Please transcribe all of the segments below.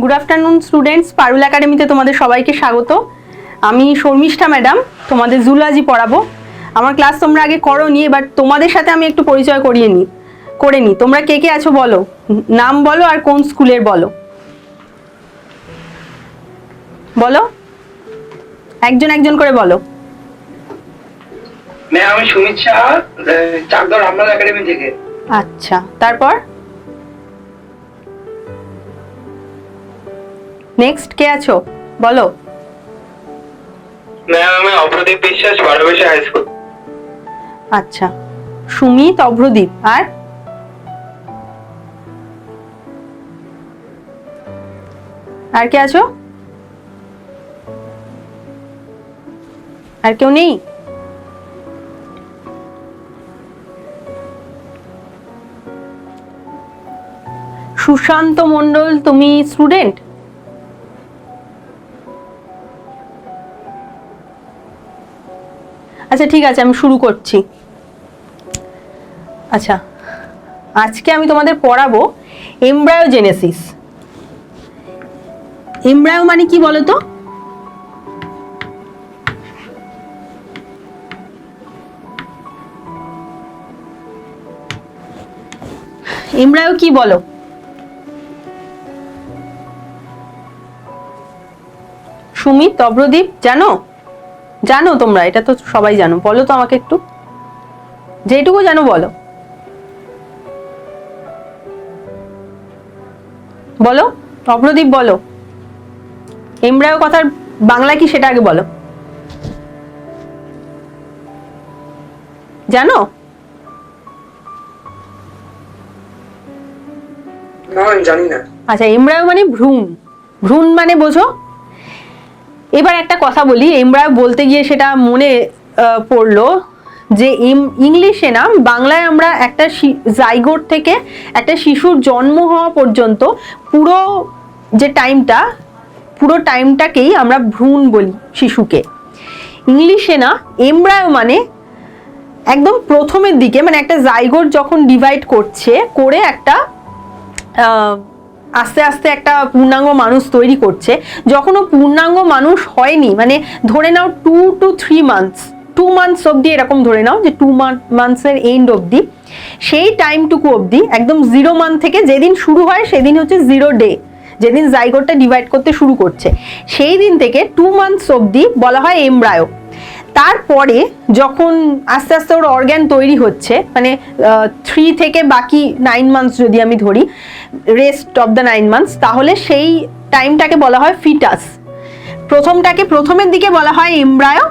Good afternoon students, পারুল একাডেমিতে তোমাদের সবাইকে স্বাগত। আমি শর্মিষ্ঠা ম্যাডাম, তোমাদের জুলজি পড়াবো। আমার ক্লাস তোমরা আগে করোনি, এবার তোমাদের সাথে আমি একটু পরিচয় করে নি। তোমরা কে কে আছো বলো, নাম বলো আর কোন স্কুলের বলো। বলো, একজন একজন করে বলো। ম্যাম আমি সুমিত শাহ, চাকদহ রামলাল একাডেমি থেকে। আচ্ছা, তারপর নেক্সট কে আছো বলো। ম্যাম আমি অভ্রদীপ বিশ্বাস, বারোবেশা হাই স্কুল। আচ্ছা, সুমিত, অভ্রদীপ, আর কে আছো? আর কেউ নেই? সুশান্ত মণ্ডল, তুমি স্টুডেন্ট? আচ্ছা ঠিক আছে, আমি শুরু করছি। আচ্ছা, আজকে আমি তোমাদের পড়াবো এমব্রায়োজেনেসিস। এমব্রায়ো মানে কি বলো তো? এমব্রায়ো কি বলো? সুমিত, অভ্রদীপ, জানো? জানো তোমরা? এটা তো সবাই জানো, বলো তো আমাকে একটু, যেটুকু জানো বলো। বলো অভ্রদীপ, বলো এমব্রায়ো কথার বাংলা কি সেটা আগে বলো। জানো? না জানি না। আচ্ছা, এমব্রায়ো মানে ভ্রূণ। ভ্রূণ মানে বোঝো। এবার একটা কথা বলি, এমব্রায়ো বলতে গিয়ে সেটা মনে পড়লো যে ইংলিশে না, বাংলায় আমরা একটা জাইগোট থেকে একটা শিশুর জন্ম হওয়া পর্যন্ত পুরো যে টাইমটাকেই আমরা ভ্রূণ বলি শিশুকে। ইংলিশে না, এমব্রায়ো মানে একদম প্রথমের দিকে, মানে একটা জাইগোট যখন ডিভাইড করে একটা আস্তে আস্তে একটা পূর্ণাঙ্গ মানুষ তৈরি করছে। যখন ও পূর্ণাঙ্গ মানুষ হয়নি, মানে ধরে নাও 2 to 3 months, 2 months অব্দি, এরকম ধরে নাও যে 2 months-এর এন্ড অব্দি, সেই টাইমটুকু অব্দি, একদম 0 মান্থ থেকে যেদিন শুরু হয় সেদিন হচ্ছে 0 ডে, যেদিন জাইগোটটা ডিভাইড করতে শুরু করছে, সেই দিন থেকে 2 months অব্দি বলা হয় এমব্রায়ো। তারপরে যখন আস্তে আস্তে ওর অর্গ্যান তৈরি হচ্ছে, মানে 3 থেকে বাকি 9 months যদি আমি ধরি, রেস্ট অফ দ্য 9 months, তাহলে সেই টাইমটাকে বলা হয় ফিটাস। প্রথমের দিকে বলা হয় এমব্রায়ো,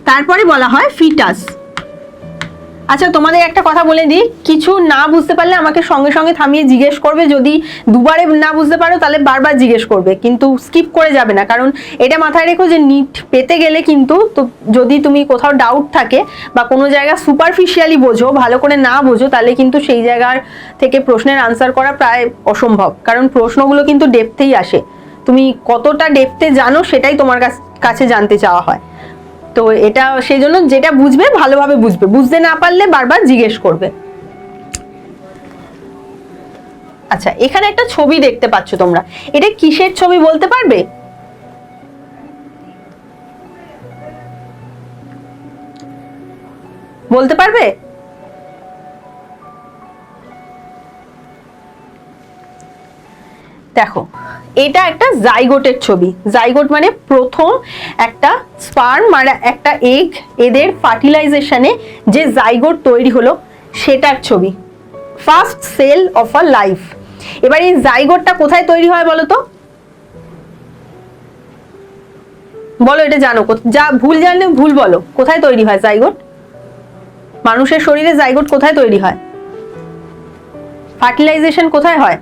তারপরে বলা হয় ফিটাস। আচ্ছা, তোমাদের একটা কথা বলে দিই, কিছু না বুঝতে পারলে আমাকে সঙ্গে সঙ্গে থামিয়ে জিজ্ঞেস করবে। যদি দুবারে না বুঝতে পারো তাহলে বারবার জিজ্ঞেস করবে, কিন্তু স্কিপ করে যাবে না। কারণ এটা মাথায় রেখো যে নিট পেতে গেলে কিন্তু, তো যদি তুমি কোথাও ডাউট থাকে বা কোনো জায়গা সুপারফিশিয়ালি বোঝো, ভালো করে না বোঝো, তাহলে কিন্তু সেই জায়গার থেকে প্রশ্নের আনসার করা প্রায় অসম্ভব। কারণ প্রশ্নগুলো কিন্তু ডেপথেই আসে, তুমি কতটা ডেপথে জানো সেটাই তোমার কাছে জানতে চাওয়া হয়। তো এটা সেই জন্য যেটা বুঝবে ভালোভাবে বুঝবে, বুঝতে না পারলে বারবার জিজ্ঞেস করবে। আচ্ছা, এখানে একটা ছবি দেখতে পাচ্ছ তোমরা, এটা কিসের ছবি বলতে পারবে? বলতে পারবে? দেখো, এটা একটা জাইগোটের ছবি। জাইগোট মানে প্রথম একটা স্পার্ম আর একটা এগ, এদের ফার্টিলাইজেশনে যে জাইগোট তৈরি হলো সেটার ছবি, first cell of a life. এবার এই জাইগোটটা কোথায় তৈরি হয় বলো তো? বলো, এটা জানো? যা ভুল জানলে ভুল বলো। কোথায় তৈরি হয় জাইগোট? মানুষের শরীরে জাইগোট কোথায় তৈরি হয়? ফার্টিলাইজেশন কোথায় হয়?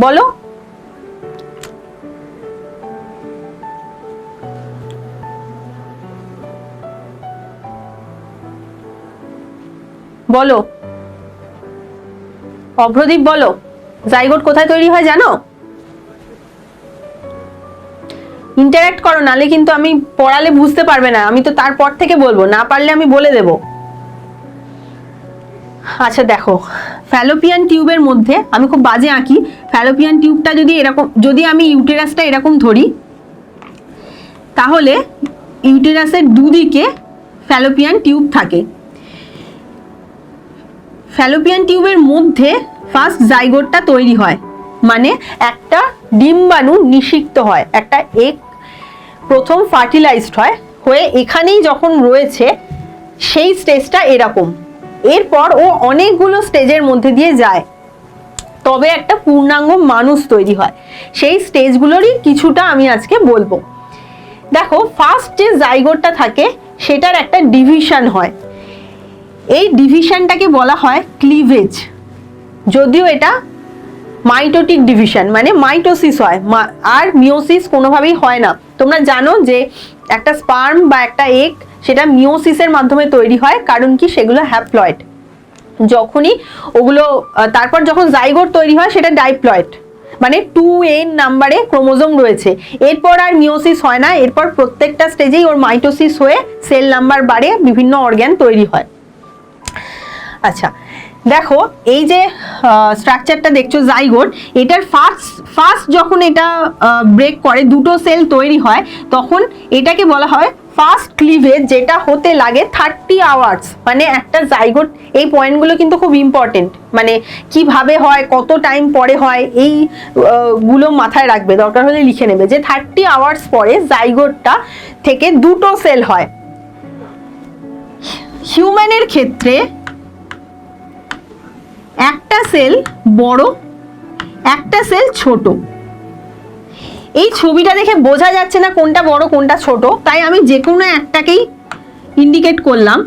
বলো। বলো অভ্রদীপ, বলো জাইগোট কোথায় তৈরি হয় জানো? ইন্টারঅ্যাক্ট করো, নালে কিন্তু আমি পড়ালে বুঝতে পারবে না, আমি তো তারপর থেকে বলবো, না পারলে আমি বলে দেব। আচ্ছা দেখো, ফ্যালোপিয়ান টিউবের মধ্যে আমি খুব বাজে আঁকি, ফ্যালোপিয়ান টিউবটা যদি এরকম, যদি আমি ইউটেরাসটা এরকম ধরি, তাহলে ইউটেরাসের দুদিকে ফ্যালোপিয়ান টিউব থাকে। ফ্যালোপিয়ান টিউবের মধ্যে ফার্স্ট জাইগোটটা তৈরি হয়, মানে একটা ডিম্বাণু নিষিক্ত হয়, একটা এগ প্রথম ফার্টিলাইজড হয়, হয়ে এখানেই যখন রয়েছে সেই স্টেজটা এরকম। এরপর ও অনেকগুলো স্টেজের মধ্যে দিয়ে যায়, তবে একটা পূর্ণাঙ্গ মানুষ তৈরি হয়। সেই স্টেজগুলোরই কিছুটা আমি আজকে বলবো। দেখো, ফার্স্ট যে জাইগোটটা থাকে সেটার একটা ডিভিশন হয়, এই ডিভিশনটাকে বলা হয় ক্লিভেজ। যদিও এটা মাইটোটিক ডিভিশন, মানে মাইটোসিস হয়, আর মিওসিস কোনোভাবেই হয় না। তোমরা জানো যে একটা স্পার্ম বা একটা এগ সেটা মিওসিসের মাধ্যমে তৈরি হয়, কারণ কি সেগুলো হ্যাপ্লয়েড। যখনই ওগুলো তারপর যখন জাইগোট তৈরি হয় সেটা ডাইপ্লয়েড, মানে 2n নাম্বারে ক্রোমোজোম রয়েছে। এরপর আর মিওসিস হয় না, এরপর প্রত্যেকটা স্টেজেই ওর মাইটোসিস হয়ে সেল নাম্বার বাড়ে, বিভিন্ন অর্গ্যান তৈরি হয়। আচ্ছা দেখো, এই যে স্ট্রাকচারটা দেখছো জাইগোট, এটার ফার্স্ট যখন এটা ব্রেক করে, দুটো সেল তৈরি হয়, তখন এটাকে বলা হয় ফার্স্ট ক্লিভেজ, যেটা হতে লাগে 30 আওয়ার্স। মানে একটা জাইগোট, এই পয়েন্টগুলো কিন্তু খুব ইম্পর্টেন্ট, মানে কিভাবে হয়, কত টাইম পরে হয়, এই গুলো মাথায় রাখবে, দরকার হলে লিখে নেবে যে 30 আওয়ার্স পরে জাইগোটটা থেকে দুটো সেল হয়। হিউম্যানের ক্ষেত্রে একটা সেল বড়, একটা সেল ছোট। এই ছবিটা দেখে বোঝা যাচ্ছে না কোনটা বড় কোনটা ছোট, তাই আমি যে কোনো একটাকেই ইন্ডিকেট করলাম।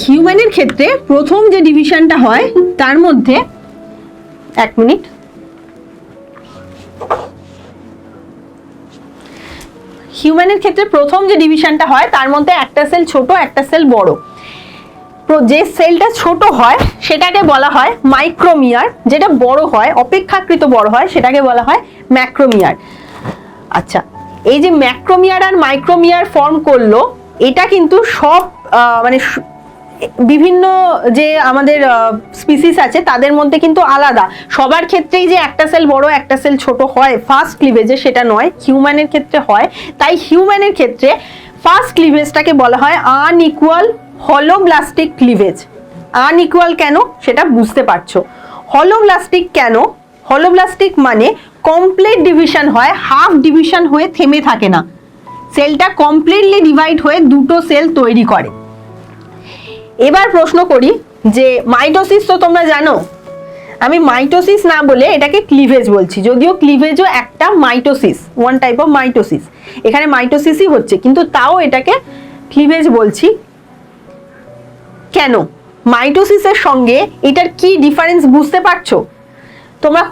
হিউম্যানের ক্ষেত্রে প্রথম যে ডিভিশনটা হয় তার মধ্যে, এক মিনিট, হিউম্যানের ক্ষেত্রে প্রথম যে ডিভিশনটা হয় তার মধ্যে একটা সেল ছোট, একটা সেল বড়। যে সেলটা ছোট হয় সেটাকে বলা হয় মাইক্রোমিয়ার, যেটা বড় হয়, অপেক্ষাকৃত বড় হয়, সেটাকে বলা হয় ম্যাক্রোমিয়ার। আচ্ছা, এই যে ম্যাক্রোমিয়ার আর মাইক্রোমিয়ার ফর্ম করলো, এটা কিন্তু সব মানে বিভিন্ন যে আমাদের স্পিসিস আছে তাদের মধ্যে কিন্তু আলাদা। সবার ক্ষেত্রেই যে একটা সেল বড় একটা সেল ছোট হয় ফার্স্ট ক্লিভেজে, সেটা নয়, হিউম্যানের ক্ষেত্রে হয়। তাই হিউম্যানের ক্ষেত্রে ফার্স্ট ক্লিভেজটাকে বলা হয় আনইকুয়াল হলোব্লাস্টিক ক্লিভেজ। আনইকুয়াল কেন সেটা বুঝতে পারছো। হলোব্লাস্টিক কেন? হলোব্লাস্টিক মানে কমপ্লিট ডিভিশন হয়, হাফ ডিভিশন হয়ে থেমে থাকে না, সেলটা কমপ্লিটলি ডিভাইড হয়ে দুটো সেল তৈরি করে। এবার প্রশ্ন করি যে মাইটোসিস তো তোমরা জানো, আমি মাইটোসিস না বলে এটাকে ক্লিভেজ বলছি, যদিও ক্লিভেজও একটা mitosis, one type of mitosis. এখানে মাইটোসিসই হচ্ছে, কিন্তু তাও এটাকে ক্লিভেজ বলছি। কেন? মাইটোসিসের সঙ্গে এটার কি ডিফারেন্স বুঝতে পারছো তোমরা?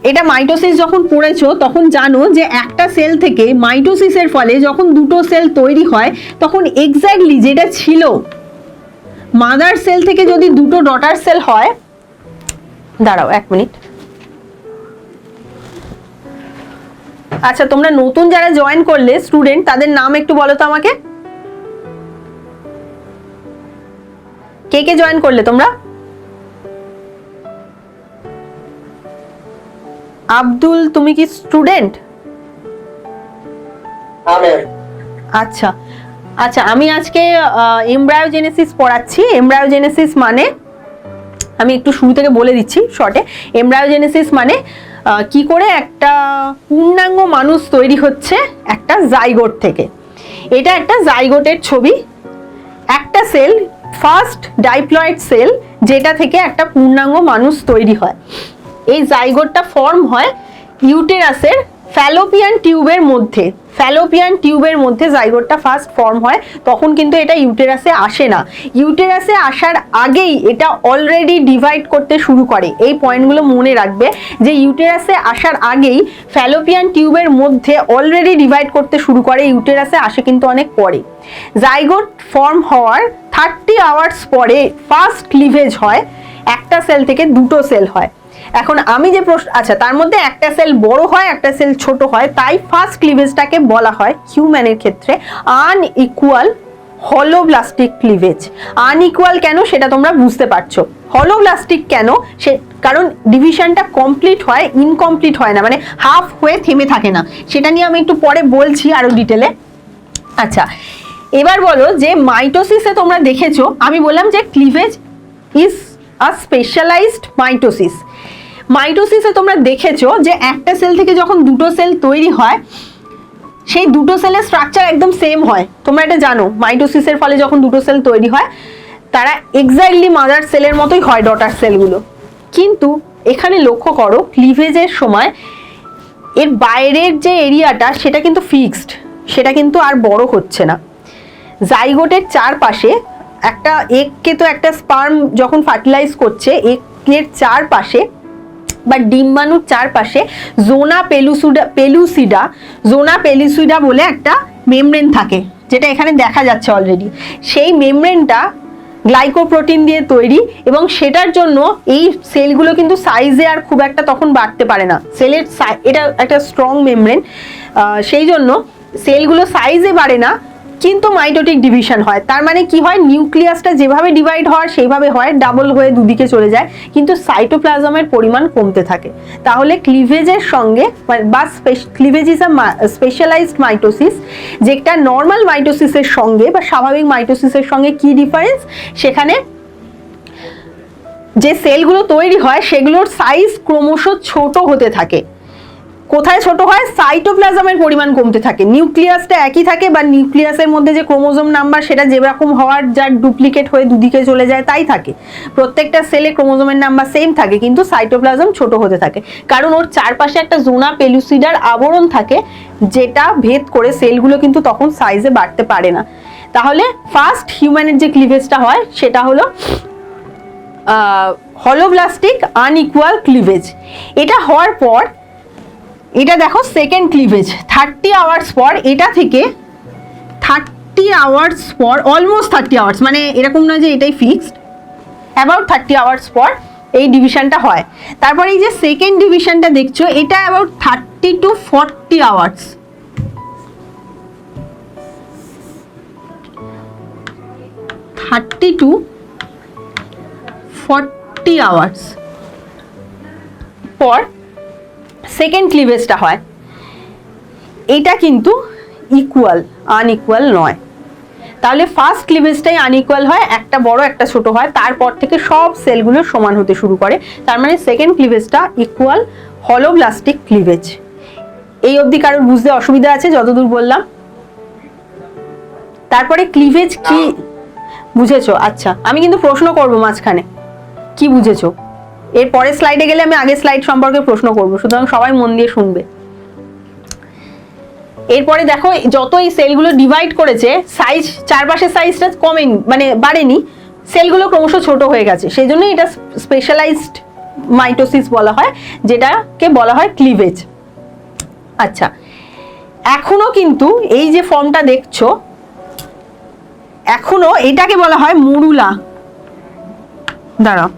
এটা মাইটোসিস যখন পড়েছো তখন জানো যে একটা সেল থেকে মাইটোসিসের ফলে যখন দুটো সেল তৈরি হয়, তখন এক্স্যাক্টলি যেটা ছিল মাদার সেল থেকে যদি দুটো ডটার সেল হয়, দাঁড়াও এক মিনিট। আচ্ছা, তোমরা নতুন যারা জয়েন করলে স্টুডেন্ট, তাদের নাম একটু বলো তো আমাকে। কে কে জয়েন করলে তোমরা? আব্দুল, তুমি কি স্টুডেন্ট? আচ্ছা আচ্ছা, আমি আজকে এমব্রায়োজেনেসিস পড়াচ্ছি। এমব্রায়োজেনেসিস মানে, আমি একটু শুরু থেকে বলে দিচ্ছি শর্টে। এমব্রায়োজেনেসিস মানে কি করে একটা পূর্ণাঙ্গ মানুষ তৈরি হচ্ছে একটা জাইগোট থেকে। এটা একটা জাইগোটের ছবি, একটা সেল, ফার্স্ট ডাইপ্লয়েড সেল, যেটা থেকে একটা পূর্ণাঙ্গ মানুষ তৈরি হয়। এই জাইগোটটা ফর্ম হয় ইউটেরাসের ফ্যালোপিয়ান টিউবের মধ্যে। ফ্যালোপিয়ান টিউবের মধ্যে জাইগোটটা ফার্স্ট ফর্ম হয়, তখন কিন্তু এটা ইউটেরাসে আসে না। ইউটেরাসে আসার আগেই এটা অলরেডি ডিভাইড করতে শুরু করে। এই পয়েন্টগুলো মনে রাখবে যে ইউটেরাসে আসার আগেই ফ্যালোপিয়ান টিউবের মধ্যে অলরেডি ডিভাইড করতে শুরু করে, ইউটেরাসে আসে কিন্তু অনেক পরে। জাইগোট ফর্ম হওয়ার 30 আওয়ার্স পরে ফার্স্ট ক্লিভেজ হয়, একটা সেল থেকে দুটো সেল হয়। এখন আমি যে প্রশ্ন, আচ্ছা তার মধ্যে একটা সেল বড় হয় একটা সেল ছোট হয়, তাই ফার্স্ট ক্লিভেজটাকে বলা হয় হিউম্যানের ক্ষেত্রে আনইকুয়াল হলোব্লাস্টিক ক্লিভেজ। আনইকুয়াল কেন সেটা তোমরা বুঝতে পারছো। হলোব্লাস্টিক কেন, সে কারণ ডিভিশনটা কমপ্লিট হয়, ইনকমপ্লিট হয় না, মানে হাফ হয়ে থেমে থাকে না। সেটা নিয়ে আমি একটু পরে বলছি আরো ডিটেলে। আচ্ছা এবার বলো যে মাইটোসিসে তোমরা দেখেছো, আমি বললাম যে cleavage is a specialised mitosis. মাইটোসিসে তোমরা দেখেছো যে একটা সেল থেকে যখন দুটো সেল তৈরি হয়, সেই দুটো সেলের স্ট্রাকচার একদম সেম হয়। তোমরা এটা জানো, মাইটোসিসের ফলে যখন দুটো সেল তৈরি হয় তারা এক্স্যাক্টলি মাদার সেলের মতোই হয়, ডটার সেলগুলো। কিন্তু এখানে লক্ষ্য করো ক্লিভেজের সময় এর বাইরের যে এরিয়াটা সেটা কিন্তু ফিক্সড, সেটা কিন্তু আর বড় হচ্ছে না। জাইগোটের চারপাশে একটা এগকে তো একটা স্পার্ম যখন ফার্টিলাইজ করছে, এগের চারপাশে বা ডিম্বাণুর চারপাশে জোনা পেলুসিডা বলে একটা মেমব্রেন থাকে, যেটা এখানে দেখা যাচ্ছে অলরেডি। সেই মেমব্রেনটা গ্লাইকোপ্রোটিন দিয়ে তৈরি, এবং সেটার জন্য এই সেলগুলো কিন্তু সাইজে আর খুব একটা তখন বাড়তে পারে না। সেলের এটা একটা স্ট্রং মেমব্রেন, সেই জন্য সেলগুলো সাইজে বাড়ে না, কিন্তু মাইটোটিক ডিভিশন হয়। তার মানে কি হয়, নিউক্লিয়াসটা যেভাবে ডিভাইড হওয়ার সেইভাবে হয়, ডাবল হয়ে দুদিকে চলে যায়, কিন্তু সাইটোপ্লাজমের পরিমাণ কমতে থাকে। তাহলে ক্লিভেজের সঙ্গে বা cleavage is a specialised mitosis, যেটা নর্মাল মাইটোসিসের সঙ্গে বা স্বাভাবিক মাইটোসিসের সঙ্গে কি ডিফারেন্স, সেখানে যে সেলগুলো তৈরি হয় সেগুলোর সাইজ ক্রমশ ছোট হতে থাকে। কোথায় ছোট হয়, সাইটোপ্লাজমের পরিমাণ কমতে থাকে। নিউক্লিয়াসটা একই থাকে, বা নিউক্লিয়াসের মধ্যে যে ক্রোমোজোম নাম্বার সেটা যেরকম হওয়ার, যার ডুপ্লিকেট হয়ে দুদিকে চলে যায় তাই থাকে। প্রত্যেকটা সেলে ক্রোমোজোমের নাম্বার সেম থাকে, কিন্তু সাইটোপ্লাজম ছোট হতে থাকে, কারণ ওর চারপাশে একটা জোনা পেলুসিডার আবরণ থাকে, যেটা ভেদ করে সেলগুলো কিন্তু তখন সাইজে বাড়তে পারে না। তাহলে ফার্স্ট হিউম্যানের যে ক্লিভেজটা হয় সেটা হলো হলোব্লাস্টিক আনইকুয়াল ক্লিভেজ। এটা হওয়ার পর এটা দেখো সেকেন্ড ক্লিভেজ 30 আওয়ার্স পর, এটা থেকে 30 আওয়ার্স পর, অলমোস্ট 30 আওয়ার্স, মানে এরকম না যে এটাই ফিক্সড, অ্যাবাউট 30 আওয়ার্স পর এই ডিভিশনটা হয়। তারপর এই যে সেকেন্ড ডিভিশনটা দেখছো, এটা অ্যাবাউট 30 to 40 আওয়ার্স। পর সেকেন্ড ক্লিভেজটা হয়। এটা কিন্তু ইকুয়াল, আনইকুয়াল নয়। তাহলে ফার্স্ট ক্লিভেজটাই আনইকুয়াল হয়, একটা বড় একটা ছোট হয়, তারপর থেকে সব সেলগুলো সমান হতে শুরু করে। তার মানে সেকেন্ড ক্লিভেজটা ইকুয়াল হলোব্লাস্টিক ক্লিভেজ। এই অবধি কারোর বুঝতে অসুবিধা আছে যতদূর বললাম? তারপরে ক্লিভেজ কি বুঝেছো? আচ্ছা আমি কিন্তু প্রশ্ন করবো মাঝখানে, কি বুঝেছো? এর পরের স্লাইডে গেলে আমি আগের স্লাইড সম্পর্কে প্রশ্ন করবো, সুতরাং সবাই মন দিয়ে শুনবে। এরপরে দেখো যত এই সেলগুলো ডিভাইড করেছে, সাইজ, চারপাশের সাইজটা কমেনি, মানে বাড়েনি, সেলগুলো ক্রমশ ছোট হয়ে গেছে, সেই জন্য এটা স্পেশালাইজড মাইটোসিস বলা হয়, যেটাকে বলা হয় ক্লিভেজ। আচ্ছা এখনো কিন্তু এই যে ফর্মটা দেখছো, এখনো এটাকে বলা হয় মরুলা। দাঁড়াও,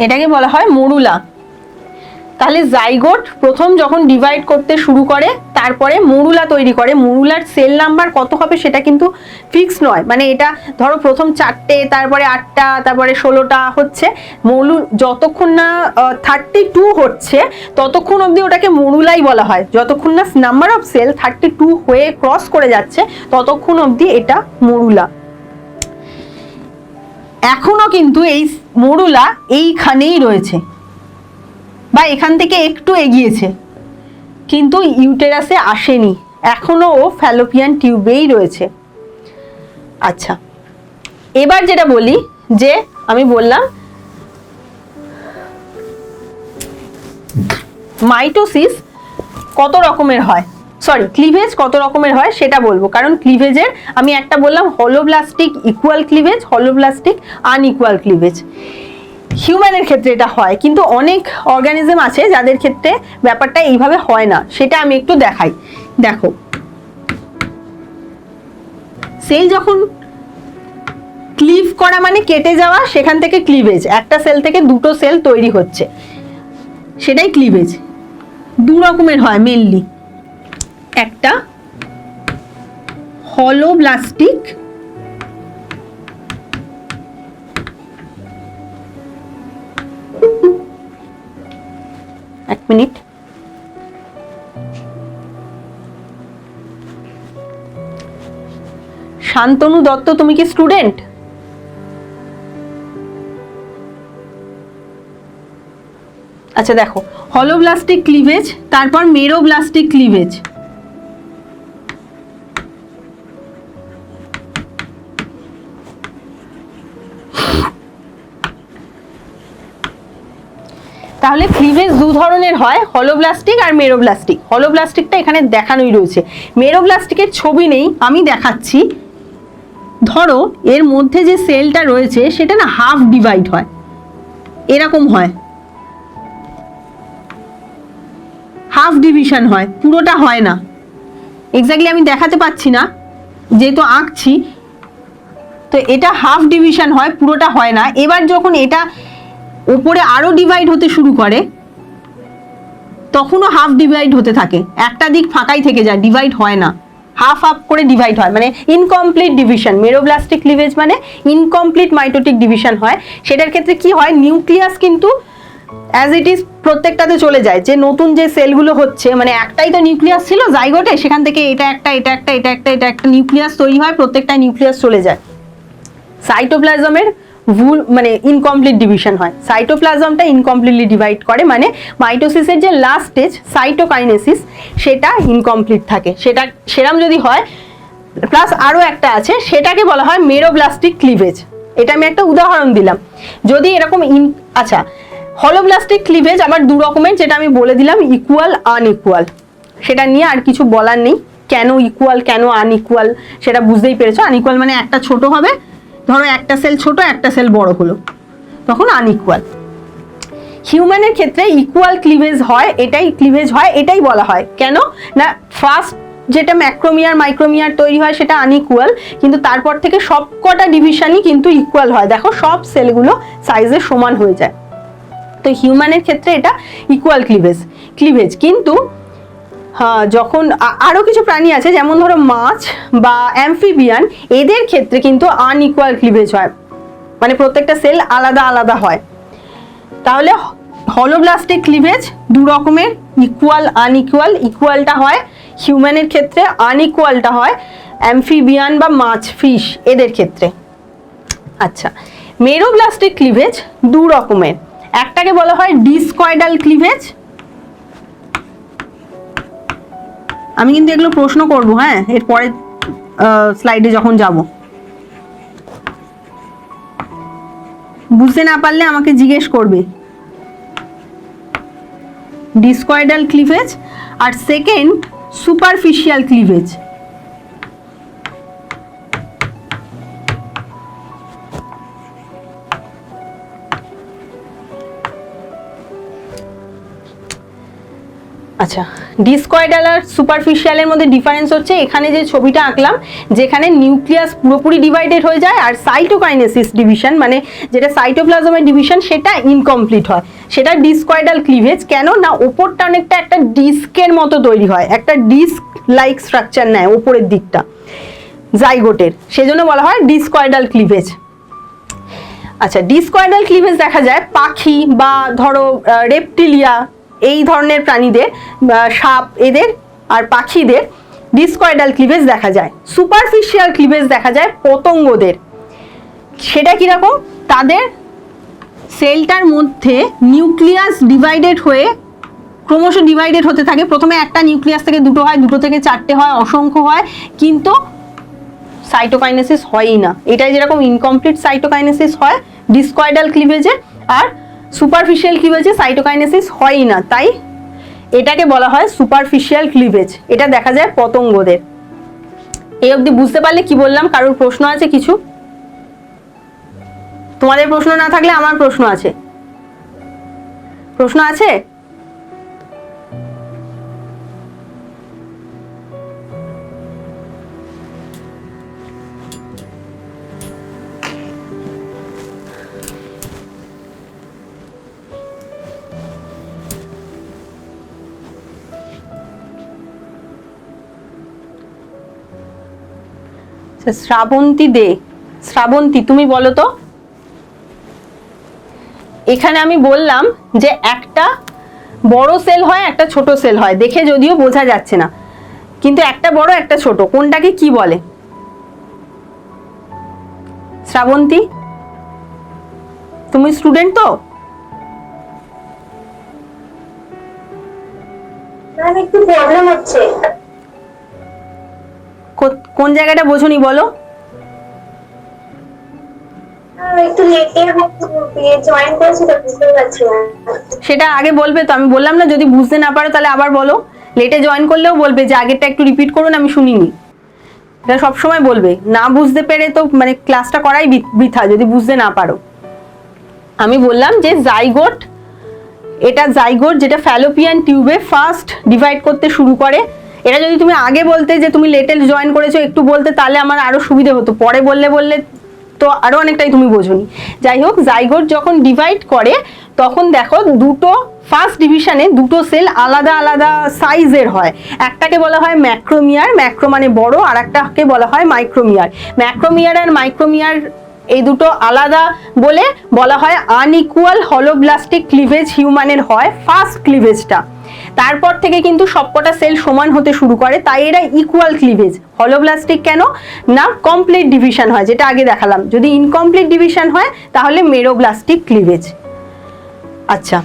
এটাকে বলা হয় মরুলা। তাহলে জাইগোট প্রথম যখন ডিভাইড করতে শুরু করে, তারপরে মরুলা তৈরি করে। মরুলার সেল নাম্বার কত হবে সেটা কিন্তু ফিক্স নয়, মানে এটা ধরো প্রথম 4টে, তারপরে 8টা, তারপরে 16টা হচ্ছে। যতক্ষণ না 32 হচ্ছে ততক্ষণ অবধি ওটাকে মরুলাই বলা হয়। যতক্ষণ না নাম্বার অফ সেল 32 হয়ে ক্রস করে যাচ্ছে ততক্ষণ অবধি এটা মরুলা। এখনো কিন্তু এই মরুলা এইখানেই রয়েছে, বা এখান থেকে একটু এগিয়েছে, কিন্তু ইউটেরাসে আসেনি, এখনো ও ফ্যালোপিয়ান টিউবেই রয়েছে। আচ্ছা, এবার যেটা বলি, যে আমি বললাম মাইটোসিস কত রকমের হয়, সরি ক্লিভেজ কত রকমের হয় সেটা বলবো। কারণ ক্লিভেজের আমি একটা বললাম হলোব্লাস্টিক ইকুয়াল ক্লিভেজ, হলোব্লাস্টিক আনইকুয়াল ক্লিভেজ। হিউম্যানের ক্ষেত্রে এটা হয়, কিন্তু অনেক অর্গানিজম আছে যাদের ক্ষেত্রে ব্যাপারটা এইভাবে হয় না, সেটা আমি একটু দেখাই। দেখো, সেল যখন ক্লিভ করা মানে কেটে যাওয়া, সেখান থেকে ক্লিভেজ, একটা সেল থেকে দুটো সেল তৈরি হচ্ছে, সেটাই ক্লিভেজ। দু রকমের হয় মেনলি, একটা হলোব্লাস্টিক এক মিনিট, শান্তনু দত্ত তুমি কি স্টুডেন্ট? আচ্ছা দেখো, হলোব্লাস্টিক ক্লিভেজ, তারপর মেরোব্লাস্টিক ক্লিভেজ। তাহলে ক্লিভেজ দু ধরনের হয়, হলোব্লাস্টিক আর মেরোব্লাস্টিক। হলোব্লাস্টিকটা এখানে দেখানোই রয়েছে, মেরোব্লাস্টিকের ছবি নেই, আমি দেখাচ্ছি। ধরো এর মধ্যে যে সেলটা রয়েছে সেটা না হাফ ডিভাইড হয়, এরকম হয়, হাফ ডিভিশন হয়, পুরোটা হয় না। এক্স্যাক্টলি আমি দেখাতে পাচ্ছি না যেহেতু আঁকছি, তো এটা হাফ ডিভিশন হয়, পুরোটা হয় না। এবার যখন এটা উপরে আরো ডিভাইড হতে শুরু করে, তখনও হাফ ডিভাইড হতে থাকে, একটা দিক ফাঁকাই থেকে যায়, ডিভাইড হয় না, হাফ হাফ করে ডিভাইড হয়, মানে ইনকমপ্লিট ডিভিশন। মেরোব্লাস্টিক ক্লিভেজ মানে ইনকমপ্লিট মাইটোটিক ডিভিশন হয়। সেটার ক্ষেত্রে কি হয়, নিউক্লিয়াস কিন্তু অ্যাজ ইট ইজ প্রত্যেকটাতে চলে যায়, যে নতুন যে সেলগুলো হচ্ছে, মানে একটাই তো নিউক্লিয়াস ছিল জাইগোটে, সেখান থেকে এটা একটা এটা একটা এটা একটা এটা একটা নিউক্লিয়াস তৈরি হয়, প্রত্যেকটা নিউক্লিয়াস চলে যায়। সাইটোপ্লাজমের ভুল মানে ইনকমপ্লিট ডিভিশন হয়, সাইটোপ্লাজমটা ইনকমপ্লিটলি ডিভাইড করে, মানে মাইটোসিসের যে লাস্ট স্টেজ সাইটোকাইনেসিস সেটা ইনকমপ্লিট থাকে, সেটা সেরাম যদি হয়। প্লাস আরও একটা আছে, সেটাকে বলা হয় মেরোব্লাস্টিক ক্লিভেজ। এটা আমি একটা উদাহরণ দিলাম। যদি এরকম আচ্ছা, হলোব্লাস্টিক ক্লিভেজ আবার দু রকমের, যেটা আমি বলে দিলাম, ইকুয়াল আনইকুয়াল। সেটা নিয়ে আর কিছু বলার নেই, কেন ইকুয়াল কেন আনইকুয়াল সেটা বুঝতেই পেরেছো। আনইকুয়াল মানে একটা ছোট হবে, ধরো একটা সেল ছোট একটা সেল বড় হলো, তখন আনইকুয়াল। হিউম্যানের ক্ষেত্রে ইকুয়াল ক্লিভেজ হয়, এটাই ক্লিভেজ হয়, এটাই বলা হয়। কেন না, ফার্স্ট যেটা ম্যাক্রোমিয়ার মাইক্রোমিয়ার তৈরি হয় সেটা আনইকুয়াল, কিন্তু তারপর থেকে সবকটা ডিভিশনই কিন্তু ইকুয়াল হয়। দেখো সব সেলগুলো সাইজে সমান হয়ে যায়। তো হিউম্যানের ক্ষেত্রে এটা ইকুয়াল ক্লিভেজ। কিন্তু যখন আরো কিছু প্রাণী আছে, যেমন ধরো মাছ বা অ্যাম্ফিবিয়ান, এদের ক্ষেত্রে কিন্তু আনইকুয়াল ক্লিভেজ হয়, মানে প্রত্যেকটা সেল আলাদা আলাদা হয়। তাহলে হলোব্লাস্টিক ক্লিভেজ দু রকমের, ইকুয়াল আনইকুয়াল। ইকুয়ালটা হয় হিউম্যানের ক্ষেত্রে, আনইকুয়ালটা হয় অ্যাম্ফিবিয়ান বা মাছ ফিশ এদের ক্ষেত্রে। আচ্ছা, মেরোব্লাস্টিক ক্লিভেজ দু রকমের, একটাকে বলা হয় ডিস্কয়েডাল ক্লিভেজ। আমি কিন্তু এগুলো প্রশ্ন করবো, হ্যাঁ, এরপরে স্লাইডে যখন যাব। বুঝতে না পারলে আমাকে জিজ্ঞেস করবে। ডিস্কয়েডাল ক্লিভেজ আর সেকেন্ড সুপারফিশিয়াল ক্লিভেজ। আচ্ছা, ডিসকয়েডাল আর সুপারফিশিয়ালের মধ্যে ডিফারেন্স হচ্ছে এখানে যে ছবিটা আঁকলাম, যেখানে নিউক্লিয়াস পুরোপুরি ডিভাইডেড হয়ে যায়, আর সাইটোকাইনেসিস ডিভিশন মানে যেটা সাইটোপ্লাজমের ডিভিশন সেটা ইনকমপ্লিট হয়, সেটা ডিসকয়েডাল ক্লিভেজ। কেন না, ওপরটা অনেকটা একটা ডিস্কের মতো তৈরি হয়, একটা ডিস্ক লাইক স্ট্রাকচার নেয় ওপরের দিকটা জাইগোটের, সেজন্য বলা হয় ডিসকয়েডাল ক্লিভেজ। আচ্ছা, ডিসকয়েডাল ক্লিভেজ দেখা যায় পাখি বা ধরো রেপটিলিয়া এই ধরনের প্রাণীদের, সাপ এদের আর পাখিদের ডিসকয়েডাল ক্লিভেজ দেখা যায়। সুপারফিশিয়াল ক্লিভেজ দেখা যায় পতঙ্গদের। সেটা কিরকম, তাদের সেলটার মধ্যে নিউক্লিয়াস ডিভাইডেড হয়ে ক্রমশ ডিভাইডেড হতে থাকে। প্রথমে একটা নিউক্লিয়াস থেকে দুটো হয়, দুটো থেকে চারটে হয়, অসংখ্য হয়, কিন্তু সাইটোকাইনেসিস হয়ই না। এটাই যেরকম ইনকমপ্লিট সাইটোকাইনেসিস হয় ডিসকয়েডাল ক্লিভেজে, আর সুপারফিশিয়াল ক্লিভেজে সাইটোকাইনেসিস হয়ই না, তাই এটাকে বলা হয় সুপারফিশিয়াল ক্লিভেজ। এটা দেখা যায় পতঙ্গদের। এই অবধি বুঝতে পারলে কি বললাম? কারোর প্রশ্ন আছে কিছু? তোমাদের প্রশ্ন না থাকলে আমার প্রশ্ন আছে। প্রশ্ন আছে? শ্রাবন্তী দে, শ্রাবন্তী তুমি বলো তো। এখানে আমি বললাম যে একটা বড় সেল হয় একটা ছোট সেল হয়, দেখে যদিও বোঝা যাচ্ছে না, কিন্তু একটা বড় একটা ছোট, কোনটাকে কি বলে? শ্রাবন্তী তুমি স্টুডেন্ট তো? একটু প্রবলেম হচ্ছে। কোন জায়গাটা বোঝনি বলো? একটু লেটে জয়েন করেছি তো বুঝতে পারছি না। সেটা আগে বলবে তো, আমি বললাম না যদি বুঝতে না পারো তাহলে আবার বলো। লেটে জয়েন করলেও বলবে যে আগেরটা একটু রিপিট করুন, আমি শুনিনি। এটা সবসময় বলবে। না বুঝতে পেরে তো মানে ক্লাসটা করাই বৃথা যদি বুঝতে না পারো। আমি বললাম যে জাইগোট, এটা জাইগোট যেটা ফ্যালোপিয়ান টিউবে ফার্স্ট ডিভাইড করতে শুরু করে। এটা যদি তুমি আগে বলতে যে তুমি লেটে জয়েন করেছো একটু বলতে, তাহলে আমার আরো সুবিধা হতো। পরে বললে তো আরো অনেকটাই তুমি বোঝোনি। যাই হোক, জাইগোট যখন ডিভাইড করে তখন দেখো দুটো ফার্স্ট ডিভিশনে দুটো সেল আলাদা আলাদা সাইজের হয়। একটাকে বলা হয় ম্যাক্রোমিয়ার, ম্যাক্রো মানে বড়, আর একটাকে বলা হয় মাইক্রোমিয়ার। ম্যাক্রোমিয়ার আর মাইক্রোমিয়ার এই দুটো আলাদা বলে বলা হয় আনইকুয়াল হলোব্লাস্টিক ক্লিভেজ হিউম্যানের হয় ফার্স্ট ক্লিভেজটা। তারপর থেকে কিন্তু সবকটা সেল সমান হতে শুরু করে, তাই এরা ইকুয়াল ক্লিভেজ। হলোব্লাস্টিক কেন না? কমপ্লিট ডিভিশন হয়, যেটা আগে দেখালাম। যদি ইনকমপ্লিট ডিভিশন হয় তাহলে মেরোব্লাস্টিক ক্লিভেজ। আচ্ছা,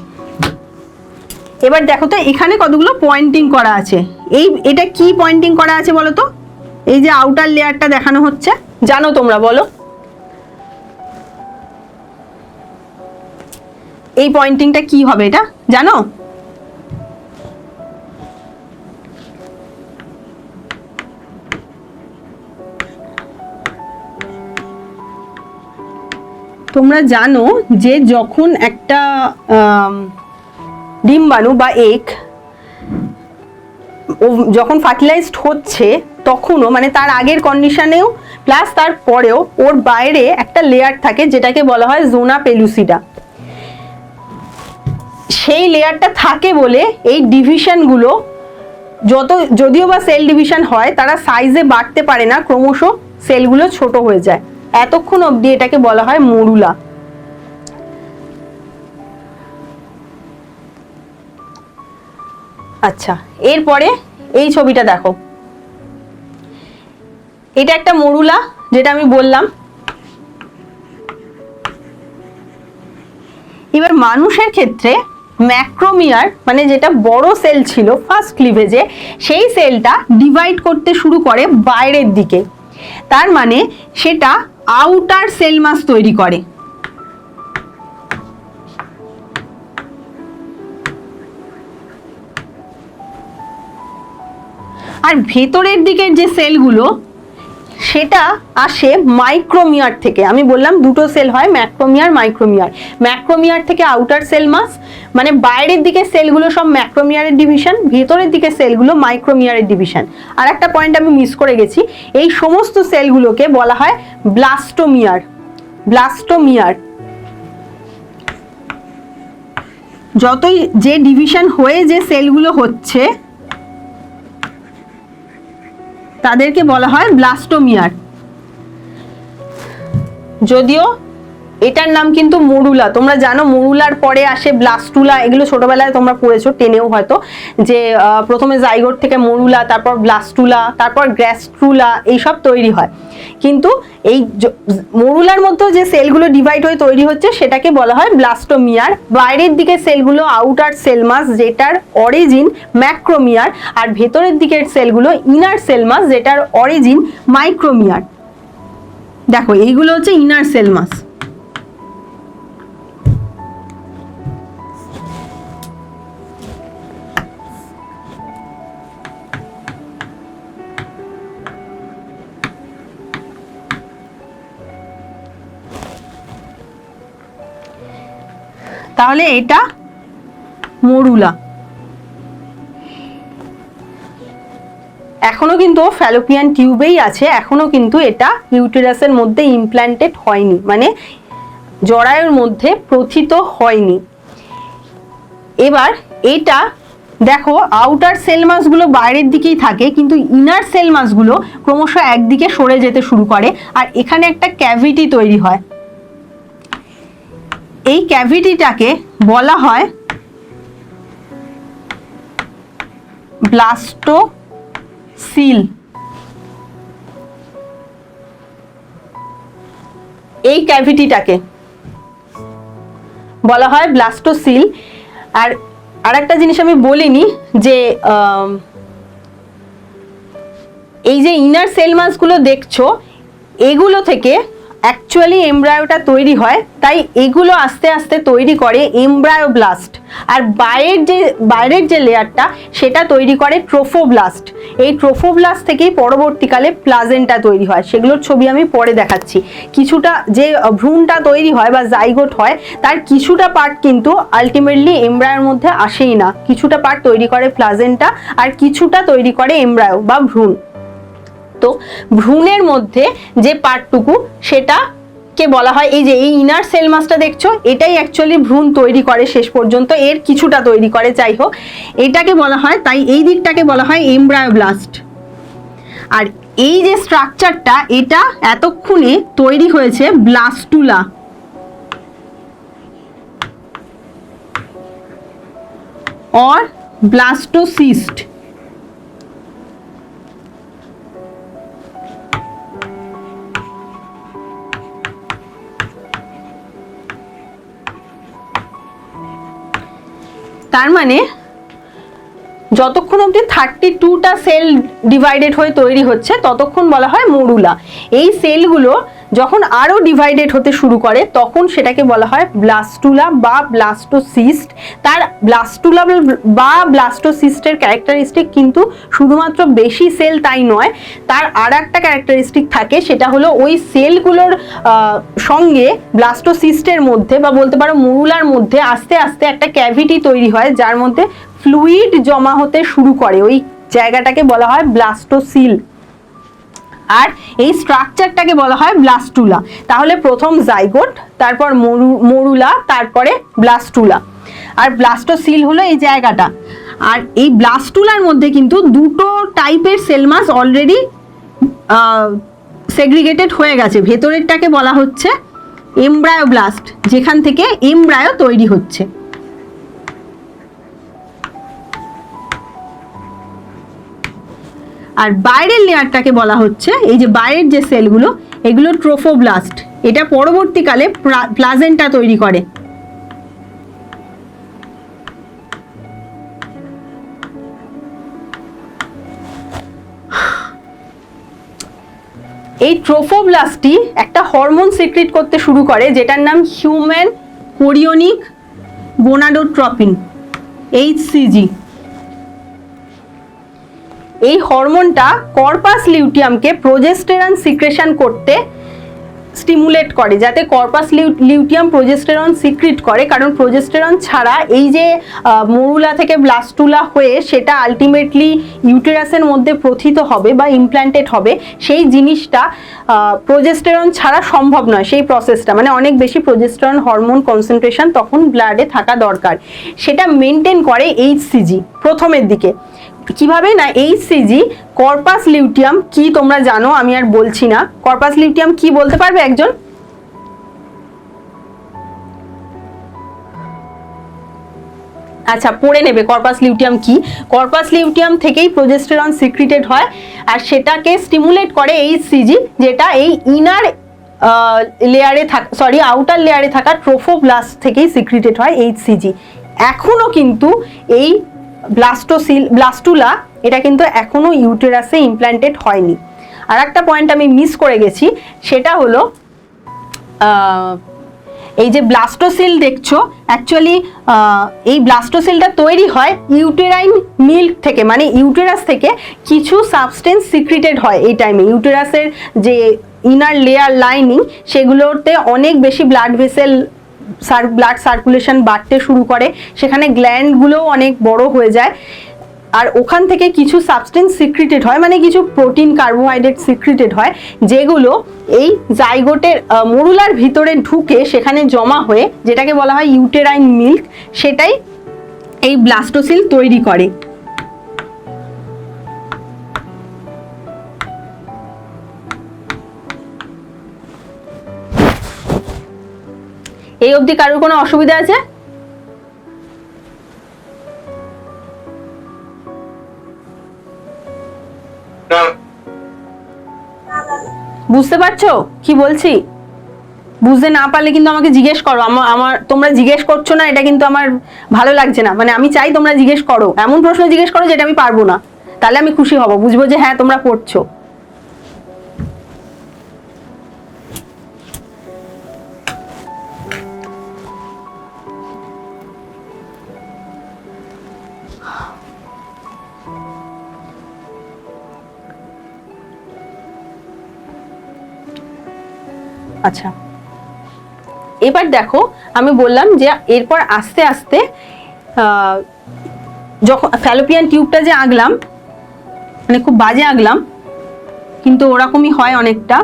এবার দেখো তো এখানে কতগুলো পয়েন্টিং করা আছে। এটা কি পয়েন্টিং করা আছে বলো তো? এই যে আউটার লেয়ারটা দেখানো হচ্ছে, জানো তোমরা বলো? এই পয়েন্টিংটা কি হবে এটা জানো? তোমরা জানো যে যখন একটা ডিম্বাণু বা এগ যখন ফার্টিলাইজড হচ্ছে তখনও মানে তার আগের কন্ডিশনেও প্লাস তার পরেও ওর বাইরে একটা লেয়ার থাকে যেটাকে বলা হয় জোনা পেলুসিডা। সেই লেয়ারটা থাকে বলে এই ডিভিশনগুলো যদিও বা সেল ডিভিশন হয় তারা সাইজে বাড়তে পারে না, ক্রমশ সেলগুলো ছোট হয়ে যায়। এতক্ষণ অবধি এটাকে বলা হয় মরুলা। আচ্ছা, এরপরে এই ছবিটা দেখো, এটা একটা মরুলা যেটা আমি বললাম। এবার মানুষের ক্ষেত্রে ম্যাক্রোমিয়ার মানে যেটা বড় সেল ছিল ফার্স্ট ক্লিভেজে, সেই সেলটা ডিভাইড করতে শুরু করে বাইরের দিকে। তার মানে সেটা আউটার সেল মাস তৈরি করে। আর ভেতরের দিকের যে সেলগুলো সেটা আসে মাইক্রোমিয়ার থেকে। আমি বললাম দুটো সেল হয়, ম্যাক্রোমিয়ার মাইক্রোমিয়ার। ম্যাক্রোমিয়ার থেকে আউটার সেল মাস মানে বাইরের দিকে সেলগুলো সব ম্যাক্রোমিয়ারের ডিভিশন, ভেতরের দিকে সেলগুলো মাইক্রোমিয়ারের ডিভিশন। আর একটা পয়েন্ট আমি মিস করে গেছি, এই সমস্ত সেলগুলোকে বলা হয় ব্লাস্টোমিয়ার। ব্লাস্টোমিয়ার যতই যে ডিভিশন হয়ে যে সেলগুলো হচ্ছে তাদেরকে বলা হয় ব্লাস্টোমিয়ার। যদিও এটার নাম কিন্তু মরুলা। তোমরা জানো মরুলার পরে আসে ব্লাস্টুলা, এগুলো ছোটবেলায় তোমরা পড়েছো, টেনেও হয়তো, যে প্রথমে জাইগোট থেকে মরুলা, তারপর ব্লাস্টুলা, তারপর গ্র্যাস্ট্রুলা, এইসব তৈরি হয়। কিন্তু এই মরুলার মধ্যে যে সেলগুলো ডিভাইড হয়ে তৈরি হচ্ছে সেটাকে বলা হয় ব্লাস্টোমিয়ার। বাইরের দিকে সেলগুলো আউটার সেল মাস যেটার অরিজিন ম্যাক্রোমিয়ার, আর ভেতরের দিকের সেলগুলো ইনার সেল মাস যেটার অরিজিন মাইক্রোমিয়ার। দেখো এইগুলো হচ্ছে ইনার সেল মাস। তাহলে এটা মরুলা। এখনো কিন্তু ফ্যালোপিয়ান টিউবেই আছে, এখনো কিন্তু এটা ইউটেরাসের মধ্যে ইমপ্ল্যান্টেড হয়নি, মানে জরায়ুর মধ্যে প্রথিত হয়নি। এবার এটা দেখো আউটার সেল মাসগুলো বাইরের দিকেই থাকে, কিন্তু ইনার সেল মাসগুলো ক্রমশ একদিকে সরে যেতে শুরু করে, আর এখানে একটা ক্যাভিটি তৈরি হয়। এই ক্যাভিটিটাকে বলা হয় ব্লাস্টোসিল। এই ক্যাভিটিটাকে বলা হয় ব্লাস্টোসিল। আর আরেকটা জিনিস আমি বলিনি যে এই যে ইনার সেল মাসগুলো দেখছো, এগুলো থেকে অ্যাকচুয়ালি এমব্রায়োটা তৈরি হয়, তাই এগুলো আস্তে আস্তে তৈরি করে এমব্রায়োব্লাস্ট। আর বাইরের যে লেয়ারটা সেটা তৈরি করে ট্রোফোব্লাস্ট। এই ট্রোফোব্লাস্ট থেকেই পরবর্তীকালে প্লাজেন্টা তৈরি হয়, সেগুলোর ছবি আমি পরে দেখাচ্ছি। কিছুটা যে ভ্রূণটা তৈরি হয় বা জাইগোট হয়, তার কিছুটা পার্ট কিন্তু আলটিমেটলি এমব্রায়োর মধ্যে আসেই না, কিছুটা পার্ট তৈরি করে প্লাজেন্টা আর কিছুটা তৈরি করে এমব্রায়ো বা ভ্রূণ। তো ভ্রূণের মধ্যে যে পার্টটুকু সেটাকে বলা হয়, এই যে এই ইনার সেল মাসটা দেখছো, এটাই অ্যাকচুয়ালি ভ্রূণ তৈরি করে শেষ পর্যন্ত, এর কিছুটা তৈরি করে, যাই হোক এটাকে বলা হয়, তাই এই দিকটাকে বলা হয় এমব্রায়োব্লাস্ট। আর এই যে স্ট্রাকচারটা, এটা এতক্ষণে তৈরি হয়েছে ব্লাস্টুলা or blastocyst। তার মানে যতক্ষণ অবধি 32টা সেল ডিভাইডেড হয়ে তৈরি হচ্ছে ততক্ষণ বলা হয় মরুলা। এই সেলগুলো যখন আরো ডিভাইডেড হতে শুরু করে তখন সেটাকে বলা হয় ব্লাস্টুলা বা ব্লাস্টোসিস্ট। তার ব্লাস্টুলা বা ব্লাস্টোসিস্টের ক্যারেক্টারিস্টিক কিন্তু শুধুমাত্র বেশি সেল তাই নয়, তার আর একটা ক্যারেক্টারিস্টিক থাকে, সেটা হলো ওই সেলগুলোর সঙ্গে ব্লাস্টোসিস্টের মধ্যে বা বলতে পারো মরুলার মধ্যে আস্তে আস্তে একটা ক্যাভিটি তৈরি হয়, যার মধ্যে ফ্লুইড জমা হতে শুরু করে, ওই জায়গাটাকে বলা হয় ব্লাস্টোসিল। আর এই স্ট্রাকচারটাকে বলা হয় ব্লাস্টুলা। তাহলে প্রথম জাইগোট, তারপর মরুলা, তারপরে ব্লাস্টুলা। আর ব্লাস্টোসিল হলো এই জায়গাটা। আর এই ব্লাস্টুলার মধ্যে কিন্তু দুটো টাইপের সেল মাস অলরেডি সেগ্রিগেটেড হয়ে গেছে। ভেতরেরটাকে বলা হচ্ছে এমব্রায়োব্লাস্ট, যেখান থেকে এমব্রায়ো তৈরি হচ্ছে। আর বাইরের লেয়ারটাকে বলা হচ্ছে, এই যে বাইরের যে সেলগুলো, এগুলো ট্রোফোব্লাস্ট। এটা পরবর্তীকালে প্লাজেন্টা তৈরি করে। এই ট্রোফোব্লাস্টটি একটা হরমোন সিক্রিট করতে শুরু করে, যেটার নাম হিউম্যান কোরিওনিক গোনাডোট্রপিন, HCG। এই হরমোনটা কর্পাস লিউটিয়ামকে প্রোজেস্টেরন সিক্রেশন করতে স্টিমুলেট করে, যাতে কর্পাস লিউটিয়াম প্রোজেস্টেরন সিক্রিট করে, কারণ প্রোজেস্টেরন ছাড়া এই যে মরুলা থেকে ব্লাস্টুলা হয়ে সেটা আলটিমেটলি ইউটেরাসের মধ্যে প্রথিত হবে বা ইমপ্ল্যান্টেড হবে, সেই জিনিসটা প্রোজেস্টেরন ছাড়া সম্ভব নয়। সেই প্রসেসটা মানে অনেক বেশি প্রোজেস্টেরন হরমোন কনসেন্ট্রেশন তখন ব্লাডে থাকা দরকার, সেটা মেনটেন করে HCG প্রথমের দিকে। কিভাবে না, HCG কর্পাস লিউটিয়াম কি তোমরা জানো, আমি আর বলছি না। কর্পাস লিউটিয়াম কি বলতে পারবে একজন? আচ্ছা, পড়ে নেবে কর্পাস লিউটিয়াম কি। কর্পাস লিউটিয়াম থেকেই প্রোজেস্টেরন সিক্রিটেড হয়, আর সেটাকে স্টিমুলেট করে HCG, যেটা এই ইনার লেয়ারে থাকা আউটার লেয়ারে থাকা ট্রোফোব্লাস্ট থেকেই সিক্রিটেড হয় HCG। এখনো কিন্তু এই ব্লাস্টুলা এটা কিন্তু এখনো ইউটেরাসে ইমপ্ল্যান্টেড হয়নি। আর একটা পয়েন্ট আমি মিস করে গেছি, সেটা হলো এই যে ব্লাস্টোসিল দেখছো, অ্যাকচুয়ালি এই ব্লাস্টোসিলটা তৈরি হয় ইউটেরাইন মিল্ক থেকে, মানে ইউটেরাস থেকে কিছু সাবস্টেন্স সিক্রিটেড হয় এই টাইমে। ইউটেরাসের যে ইনার লেয়ার লাইনিং, সেগুলোতে অনেক বেশি ব্লাড ভেসেল ব্লাড সার্কুলেশন বাড়তে শুরু করে, সেখানে গ্ল্যান্ডগুলোও অনেক বড় হয়ে যায়, আর ওখান থেকে কিছু সাবস্টেন্স সিক্রিটেড হয়, মানে কিছু প্রোটিন কার্বোহাইড্রেট সিক্রিটেড হয়, যেগুলো এই জাইগোটের মরুলার ভিতরে ঢুকে সেখানে জমা হয়ে, যেটাকে বলা হয় ইউটেরাইন মিল্ক, সেটাই এই ব্লাস্টোসিল তৈরি করে। এই অবধি কারোর কোনো অসুবিধা আছে? বুঝতে পারছো কি বলছি? বুঝতে না পারলে কিন্তু আমাকে জিজ্ঞেস করো। আমার তোমরা জিজ্ঞেস করছো না, এটা কিন্তু আমার ভালো লাগছে না। মানে আমি চাই তোমরা জিজ্ঞেস করো, এমন প্রশ্ন জিজ্ঞেস করো যেটা আমি পারবো না, তাহলে আমি খুশি হব, বুঝবো যে হ্যাঁ তোমরা পড়ছো। আচ্ছা, এবার দেখো, আমি বললাম যে এরপর আস্তে আস্তে যখন ফ্যালোপিয়ান টিউবটা যে আঁকলাম, মানে খুব বাজে আঁকলাম, কিন্তু ওরকমই হয় অনেকটা।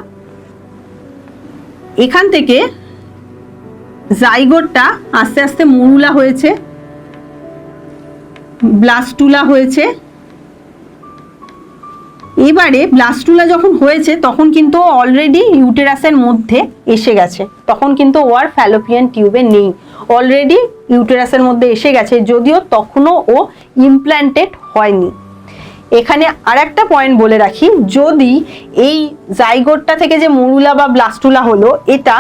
এখান থেকে জাইগোটটা আস্তে আস্তে মরুলা হয়েছে, ব্লাস্টুলা হয়েছে। এবারে ব্লাস্টুলা যখন হয়েছে তখন কিন্তু অলরেডি ইউটেরাসের মধ্যে এসে গেছে, তখন কিন্তু ও আর ফ্যালোপিয়ান টিউবে নেই, অলরেডি ইউটেরাসের মধ্যে এসে গেছে, যদিও তখনও ও ইমপ্ল্যান্টেড হয়নি। এখানে আরেকটা পয়েন্ট বলে রাখি, যদি এই জাইগোটটা থেকে যে মরুলা বা ব্লাস্টুলা হলো, এটা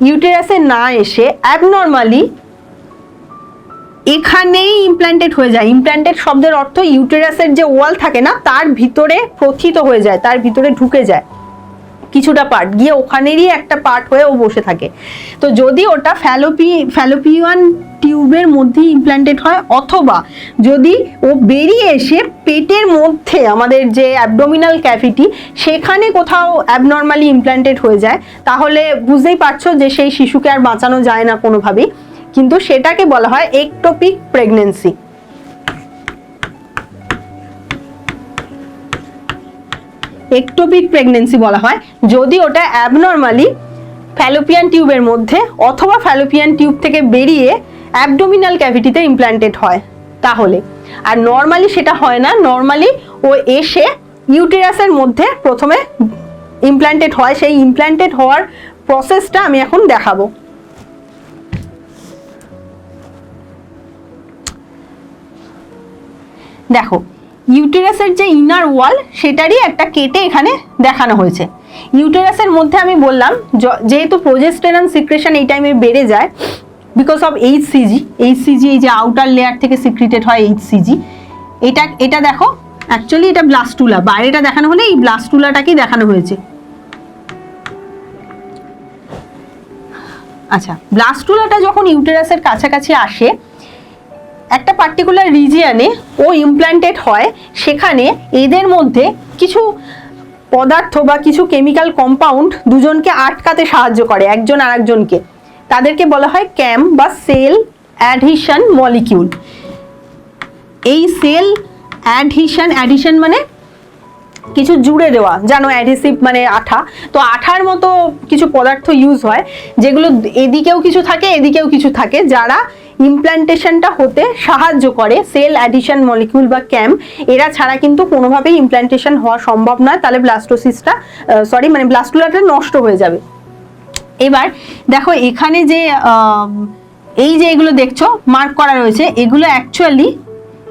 ইউটেরাসে না এসে অ্যাবনর্মালি এখানেই ইমপ্ল্যান্টেড হয়ে যায়। ইমপ্ল্যান্টেড শব্দের অর্থ ইউটেরাসের যে ওয়াল থাকে না, তার ভিতরে প্রথিত হয়ে যায়, তার ভিতরে ঢুকে যায় কিছুটা পার্ট, গিয়ে ওখানেরই একটা পার্ট হয়ে ও বসে থাকে। তো যদি ওটা ফ্যালোপিয়ান টিউবের মধ্যে ইমপ্ল্যান্টেড হয়, অথবা যদি ও বেরিয়ে এসে পেটের মধ্যে আমাদের যে অ্যাবডোমিনাল ক্যাভিটি, সেখানে কোথাও অ্যাবনর্মালি ইমপ্ল্যান্টেড হয়ে যায়, তাহলে বুঝতেই পারছো যে সেই শিশুকে আর বাঁচানো যায় না কোনোভাবেই, কিন্তু সেটাকে বলা হয় একটোপিক প্রেগন্যান্সি। একটোপিক প্রেগন্যান্সি বলা হয় যদি ওটা অ্যাবনর্মালি ফ্যালোপিয়ান টিউবের মধ্যে অথবা ফ্যালোপিয়ান টিউব থেকে বেরিয়ে অ্যাবডোমিনাল ক্যাভিটিতে ইমপ্ল্যান্টেড হয় তাহলে। আর নর্মালি সেটা হয় না, নর্মালি ও এসে ইউটেরাসের মধ্যে প্রথমে ইমপ্ল্যান্টেড হয়। সেই ইমপ্ল্যান্টেড হওয়ার প্রসেসটা আমি এখন দেখাবো। দেখো, ইউটেরাসের যে ইনার ওয়াল, সেটারই একটা কেটে এখানে দেখানো হয়েছে। ইউটেরাসের মধ্যে আমি বললাম যেহেতু প্রোজেস্টেরন সিক্রেশন এই টাইমে বেড়ে যায় বিকজ অফ এইচসিজি, এই যে আউটার লেয়ার থেকে সিক্রিটেড হয় এইচসিজি, এটা দেখো অ্যাকচুয়ালি এটা ব্লাস্টুলা, বাইরেটা দেখানো হলে এই ব্লাস্টুলাটাকেই দেখানো হয়েছে। আচ্ছা, ব্লাস্টুলাটা যখন ইউটেরাসের কাছাকাছি আসে, একটা পার্টিকুলার রিজিয়নে ও ইমপ্ল্যান্টেড হয়, সেখানে এদের মধ্যে কিছু পদার্থ বা কিছু কেমিক্যাল কম্পাউন্ড দুজনকে আটকাতে সাহায্য করে, একজন আরেকজনকে। তাদেরকে বলা হয় ক্যাম বা সেল অ্যাডহিশন মলিকিউল। এই সেল অ্যাডহিশন মানে কিছু জুড়ে দেওয়া, জানো অ্যাডহেসিভ মানে আঠা, তো আঠার মতো কিছু পদার্থ ইউজ হয়, যেগুলো এদিকেও কিছু থাকে এদিকেও কিছু থাকে, যারা ইমপ্ল্যান্টেশনটা হতে সাহায্য করে। সেল অ্যাডিশন মলিকিউল বা ক্যাম, এরা ছাড়া কিন্তু কোনোভাবেই ইমপ্ল্যান্টেশন হওয়া সম্ভব নয়, তাহলে ব্লাস্টুলাটা নষ্ট হয়ে যাবে। এবার দেখো, এখানে যে এই যে এগুলো দেখছো মার্ক করা রয়েছে, এগুলো অ্যাকচুয়ালি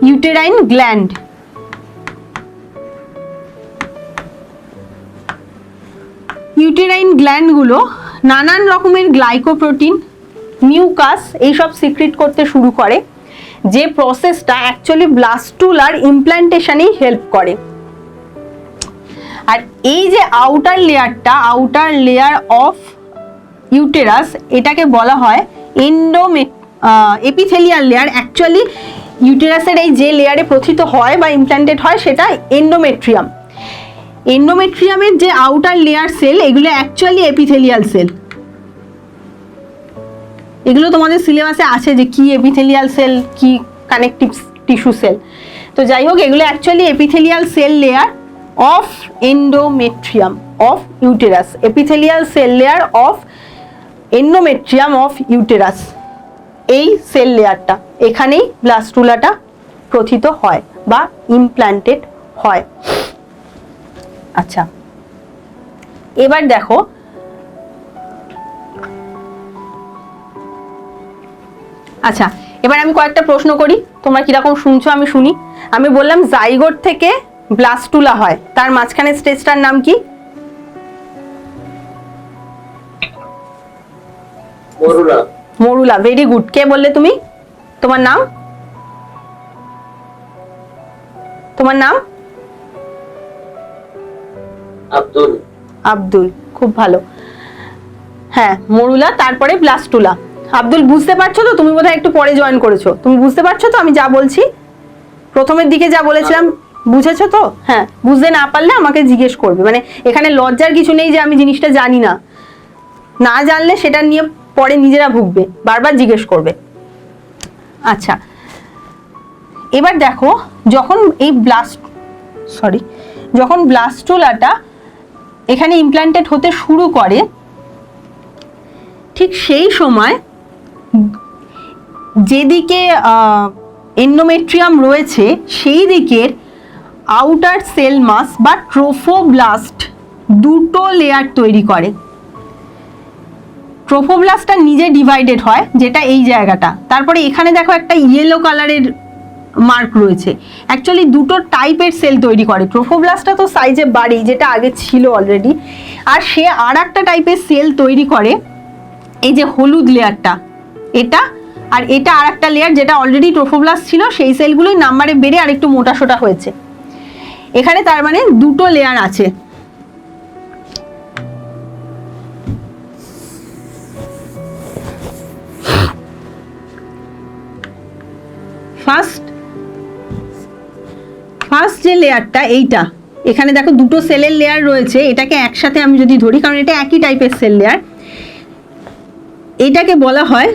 ইউটেরাইন গ্ল্যান্ড। ইউটেরাইন গ্ল্যান্ডগুলো নানান রকমের গ্লাইকোপ্রোটিন, মিউকাস এইসব সিক্রিট করতে শুরু করে, যে প্রসেসটা অ্যাকচুয়ালি ব্লাস্টুলার ইমপ্ল্যান্টেশনেই হেল্প করে। আর এই যে আউটার লেয়ারটা, আউটার লেয়ার অফ ইউটেরাস, এটাকে বলা হয় এপিথেলিয়াল লেয়ার। অ্যাকচুয়ালি ইউটেরাসের এই যে লেয়ারে প্রথিত হয় বা ইমপ্ল্যান্টেড হয় সেটা এন্ডোমেট্রিয়াম। এন্ডোমেট্রিয়ামের যে আউটার লেয়ার সেল, এগুলো অ্যাকচুয়ালি এপিথেলিয়াল সেল। এগুলো তোমাদের সিলেবাসে আছে যে কি এপিথেলিয়াল সেল, কি কানেকটিভ টিস্যু সেল। তো যাই হোক, এগুলো actually epithelial cell layer of endometrium of uterus, epithelial cell layer of endometrium of uterus. এই সেল লেয়ারটা, এখানেই ব্লাস্টুলাটা প্রথিত হয় বা ইমপ্ল্যান্টেড হয়। আচ্ছা, এবার দেখো আচ্ছা এবার আমি কয়েকটা প্রশ্ন করি, তোমরা কিরকম শুনছো আমি শুনি। আমি বললাম জাইগোট থেকে ব্লাস্টুলা হয়, তার মাঝখানে স্টেজটার নাম কি? মরুলা। Morula, very good. কে বললে তুমি? তোমার নাম? তোমার নাম? আব্দুল। আব্দুল, খুব ভালো। হ্যাঁ, মরুলা, তারপরে ব্লাস্টুলা। আব্দুল, বুঝতে পারছো তো? তুমি বোধহয় একটু পরে জয়েন করেছো। তুমি বুঝতে পারছো তো আমি যা বলছি? প্রথমের দিকে যা বলেছিলাম বুঝেছো তো? হ্যাঁ, বুঝতে না পারলে আমাকে জিজ্ঞেস করবে। মানে এখানে লজ্জার কিছু নেই যে আমি জিনিসটা জানি না, না জানলে সেটা নিয়ে পরে নিজেরা ভুগবে, বারবার জিজ্ঞেস করবে। আচ্ছা, এবার দেখো, যখন এই যখন ব্লাস্টুলাটা এখানে ইমপ্ল্যান্টেড হতে শুরু করে, ঠিক সেই সময় যেদিকে এন্ডোমেট্রিয়াম রয়েছে সেই দিকের আউটার সেল মাস বা ট্রোফোব্লাস্ট দুটো লেয়ার তৈরি করে। ট্রোফোব্লাস্টটা নিজে ডিভাইডেড হয়, যেটা এই জায়গাটা। তারপরে এখানে দেখো একটা ইয়েলো কালারের মার্ক রয়েছে। অ্যাকচুয়ালি দুটো টাইপের সেল তৈরি করে। ট্রোফোব্লাস্টটা তো সাইজে বাড়ি, যেটা আগে ছিল অলরেডি, আর সে আর একটা টাইপের সেল তৈরি করে, এই যে হলুদ লেয়ারটা, এটা আর এটা আর একটা লেয়ার, যেটা অলরেডি ট্রোফোব্লাস্ট ছিল, সেই সেলগুলোই নাম্বারে বেড়ে আর একটু মোটা সোটা হয়েছে। এখানে তার মানে দুটো লেয়ার আছে। ফার্স্ট যে লেয়ারটা, এইটা, এখানে দেখো দুটো সেলের লেয়ার রয়েছে। এটাকে একসাথে আমি যদি ধরি, কারণ এটা একই টাইপের সেল লেয়ার, এটাকে বলা হয়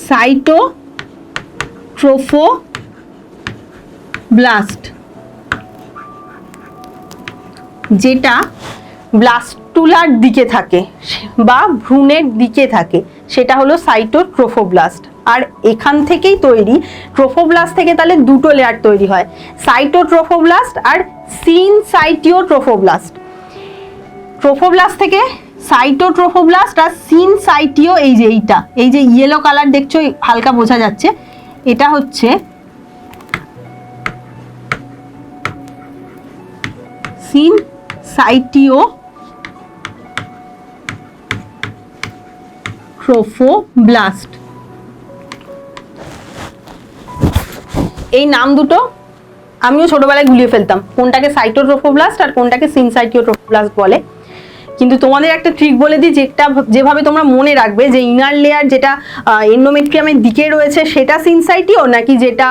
সাইটোট্রোফোব্লাস্ট। যেটা ব্লাস্টুলার দিকে থাকে বা ভ্রূণের দিকে থাকে, সেটা হলো সাইটোট্রোফোব্লাস্ট। আর এখান থেকেই তৈরি, ট্রোফোব্লাস্ট থেকে তাহলে দুটো লেয়ার তৈরি হয়, সাইটোট্রোফোব্লাস্ট আর সিনসাইটিওট্রোফোব্লাস্ট। ট্রোফোব্লাস্ট থেকে সাইটোট্রোফোব্লাস্ট আর সিনসাইটিও, এই যে এইটা, এই যে ইয়েলো কালার দেখছো, হালকা বোঝা যাচ্ছে, এটা হচ্ছে সিনসাইটিওট্রোফোব্লাস্ট। এই নাম দুটো আমিও ছোটবেলায় গুলিয়ে ফেলতাম, কোনটাকে সাইটোট্রোফোব্লাস্ট আর কোনটাকে সিনসাইটিওট্রোফোব্লাস্ট বলে। কিন্তু তোমাদের একটা ট্রিক বলে দিই, যেভাবে তোমরা মনে রাখবে যে ইনার লেয়ার যেটা এন্ডোমেট্রিয়ামের দিকে রয়েছে সেটা সিনসাইটিও, নাকি যেটা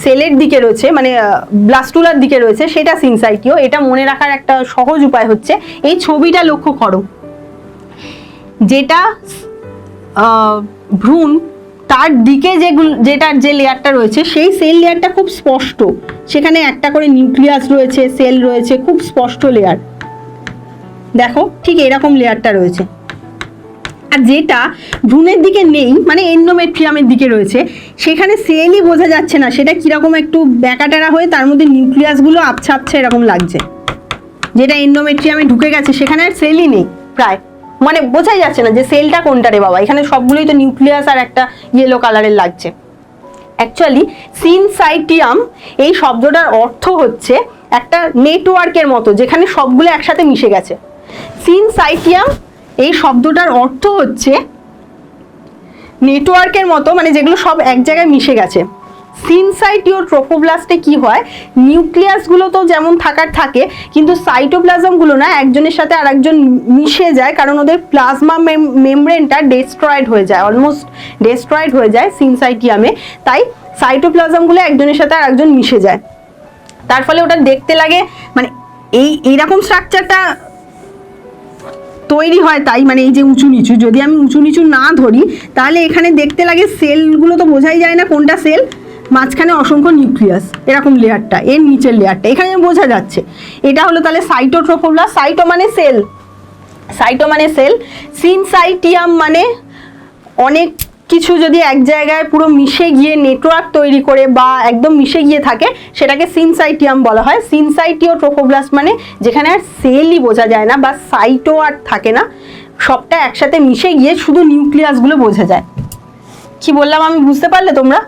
সেলের দিকে রয়েছে মানে ব্লাস্টুলার দিকে রয়েছে সেটা সিনসাইটিও। এটা মনে রাখার একটা সহজ উপায় হচ্ছে এই ছবিটা লক্ষ্য করো, যেটা ভ্রূণ, তার দিকে যেটার যে লেয়ারটা রয়েছে সেই সেল লেয়ারটা খুব স্পষ্ট, সেখানে একটা করে নিউক্লিয়াস রয়েছে, সেল রয়েছে, খুব স্পষ্ট লেয়ার। দেখো ঠিক এরকম লেয়ারটা রয়েছে। আর যেটা ভ্রূণের দিকে নেই, মানে এন্ডোমেট্রিয়ামের দিকে রয়েছে, সেখানে সেলই বোঝা যাচ্ছে না, সেটা কিরকম একটু ব্যাকাটারা হয়ে তার মধ্যে নিউক্লিয়াসগুলো আবছা আবছা এরকম লাগছে। যেটা এন্ডোমেট্রিয়ামে ঢুকে গেছে সেখানে আর সেলই নেই প্রায়, মানে বোঝাই যাচ্ছে না যে সেলটা কোনটা রে বাবা, এখানে সবগুলোই তো নিউক্লিয়াস আর একটা ইয়েলো কালারের লাগছে। অ্যাকচুয়ালি সিনসাইটিয়াম এই শব্দটার অর্থ হচ্ছে একটা নেটওয়ার্কের মতো, যেখানে সবগুলো একসাথে মিশে গেছে। সিনসাইটিয়াম এই শব্দটার অর্থ হচ্ছে নেটওয়ার্কের মতো, মানে যেগুলো সব এক জায়গায় মিশে গেছে। সিনসাইটিও ট্রোফোব্লাস্টে কি হয়, নিউক্লিয়াসগুলো তো যেমন থাকার থাকে, কিন্তু সাইটোপ্লাজমগুলো না একজনের সাথে আরেকজন মিশে যায়, কারণ ওদের প্লাজমা মেমব্রেনটা ডেস্ট্রয়েড হয়ে যায়, অলমোস্ট ডেস্ট্রয়েড হয়ে যায় সিনসাইটিয়ামে, তাই সাইটোপ্লাজমগুলো একজনের সাথে আরেকজন মিশে যায়। তার ফলে ওটা দেখতে লাগে মানে এইরকম স্ট্রাকচারটা তৈরি হয়, তাই মানে এই যে উঁচু নিচু, যদি আমি উঁচু নিচু না ধরি তাহলে এখানে দেখতে লাগে সেলগুলো তো বোঝাই যায় না কোনটা সেল, মাঝখানে অসংখ্য নিউক্লিয়াস, এরকম লেয়ারটা, এর নিচের লেয়ারটা এখানে বোঝা যাচ্ছে। এটা হলো তাহলে সাইটোট্রোফোব্লাস্ট। সাইটো মানে সেল, সাইটো মানে সেল, সিনসাইটিয়াম মানে অনেক কিছু যদি এক জায়গায় পুরো মিশে গিয়ে নেটওয়ার্ক তৈরি করে বা একদম মিশে গিয়ে থাকে সেটাকে সিনসাইটিয়াম বলা হয়। সিনসাইটিও ট্রোফোব্লাস্ট মানে যেখানে আর সেলই বোঝা যায় না বা সাইটো আর থাকে না, সবটা একসাথে মিশে গিয়ে শুধু নিউক্লিয়াসগুলো বোঝা যায়। কি বললাম আমি, বুঝতে পারলে তোমরা?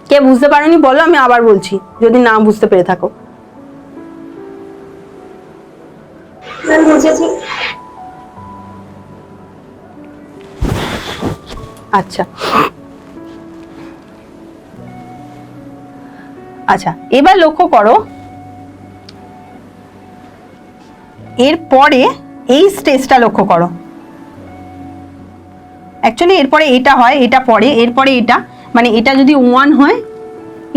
কে বুঝতে পারোনি বলো, আমি আবার বলছি যদি না বুঝতে পেরে থাকো। বুঝেছি। আচ্ছা আচ্ছা, এবার লক্ষ্য করো এরপরে এই স্টেজটা লক্ষ্য করো। অ্যাকচুয়ালি এরপরে এটা হয়, এটা পরে, এরপরে এটা, মানে এটা যদি 1 হয়,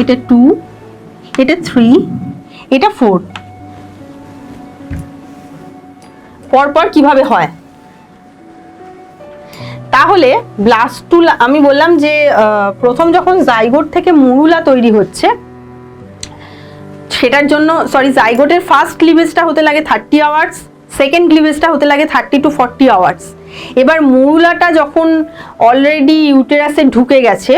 এটা 2, এটা 3, এটা 4, পরপর কিভাবে হয়? তাহলে ব্লাস্টুলা, আমি বললাম যে প্রথম যখন জাইগোট থেকে মরুলা তৈরি হচ্ছে সেটার জন্য, সরি, জাইগোটের ফার্স্ট ক্লিভেজটা হতে লাগে 30 আওয়ার্স, সেকেন্ড ক্লিভেজটা হতে লাগে 30 to 40 আওয়ার্স। এবার মরুলাটা যখন অলরেডি ইউটেরাসে ঢুকে গেছে,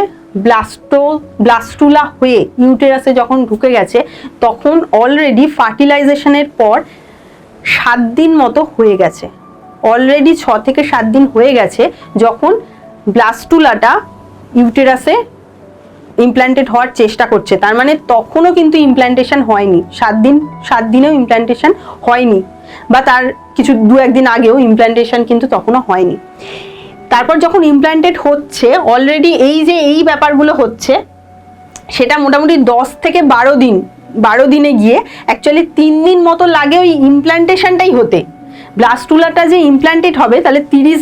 ব্লাস্টুলা হয়ে ইউটেরাসে যখন ঢুকে গেছে, তখন অলরেডি ফার্টিলাইজেশনের পর 7 দিন মতো হয়ে গেছে, অলরেডি 6 থেকে 7 দিন হয়ে গেছে যখন ব্লাস্টুলাটা ইউটেরাসে ইমপ্ল্যান্টেড হওয়ার চেষ্টা করছে। তার মানে তখনও কিন্তু ইমপ্ল্যান্টেশন হয়নি, 7 দিনেও ইমপ্ল্যান্টেশন হয়নি, বা তার কিছু 2-1 দিন আগেও ইমপ্ল্যান্টেশন কিন্তু তখনও হয়নি। তারপর যখন ইমপ্ল্যান্টেড হচ্ছে, অলরেডি এই যে এই ব্যাপারগুলো হচ্ছে, সেটা মোটামুটি 10 থেকে 12 দিনে গিয়ে অ্যাকচুয়ালি 3 দিন মতো লাগে ওই ইমপ্ল্যান্টেশনটাই হতে। ব্লাস্টুলাটা যে ইমপ্ল্যান্টেড হবে তাহলে 30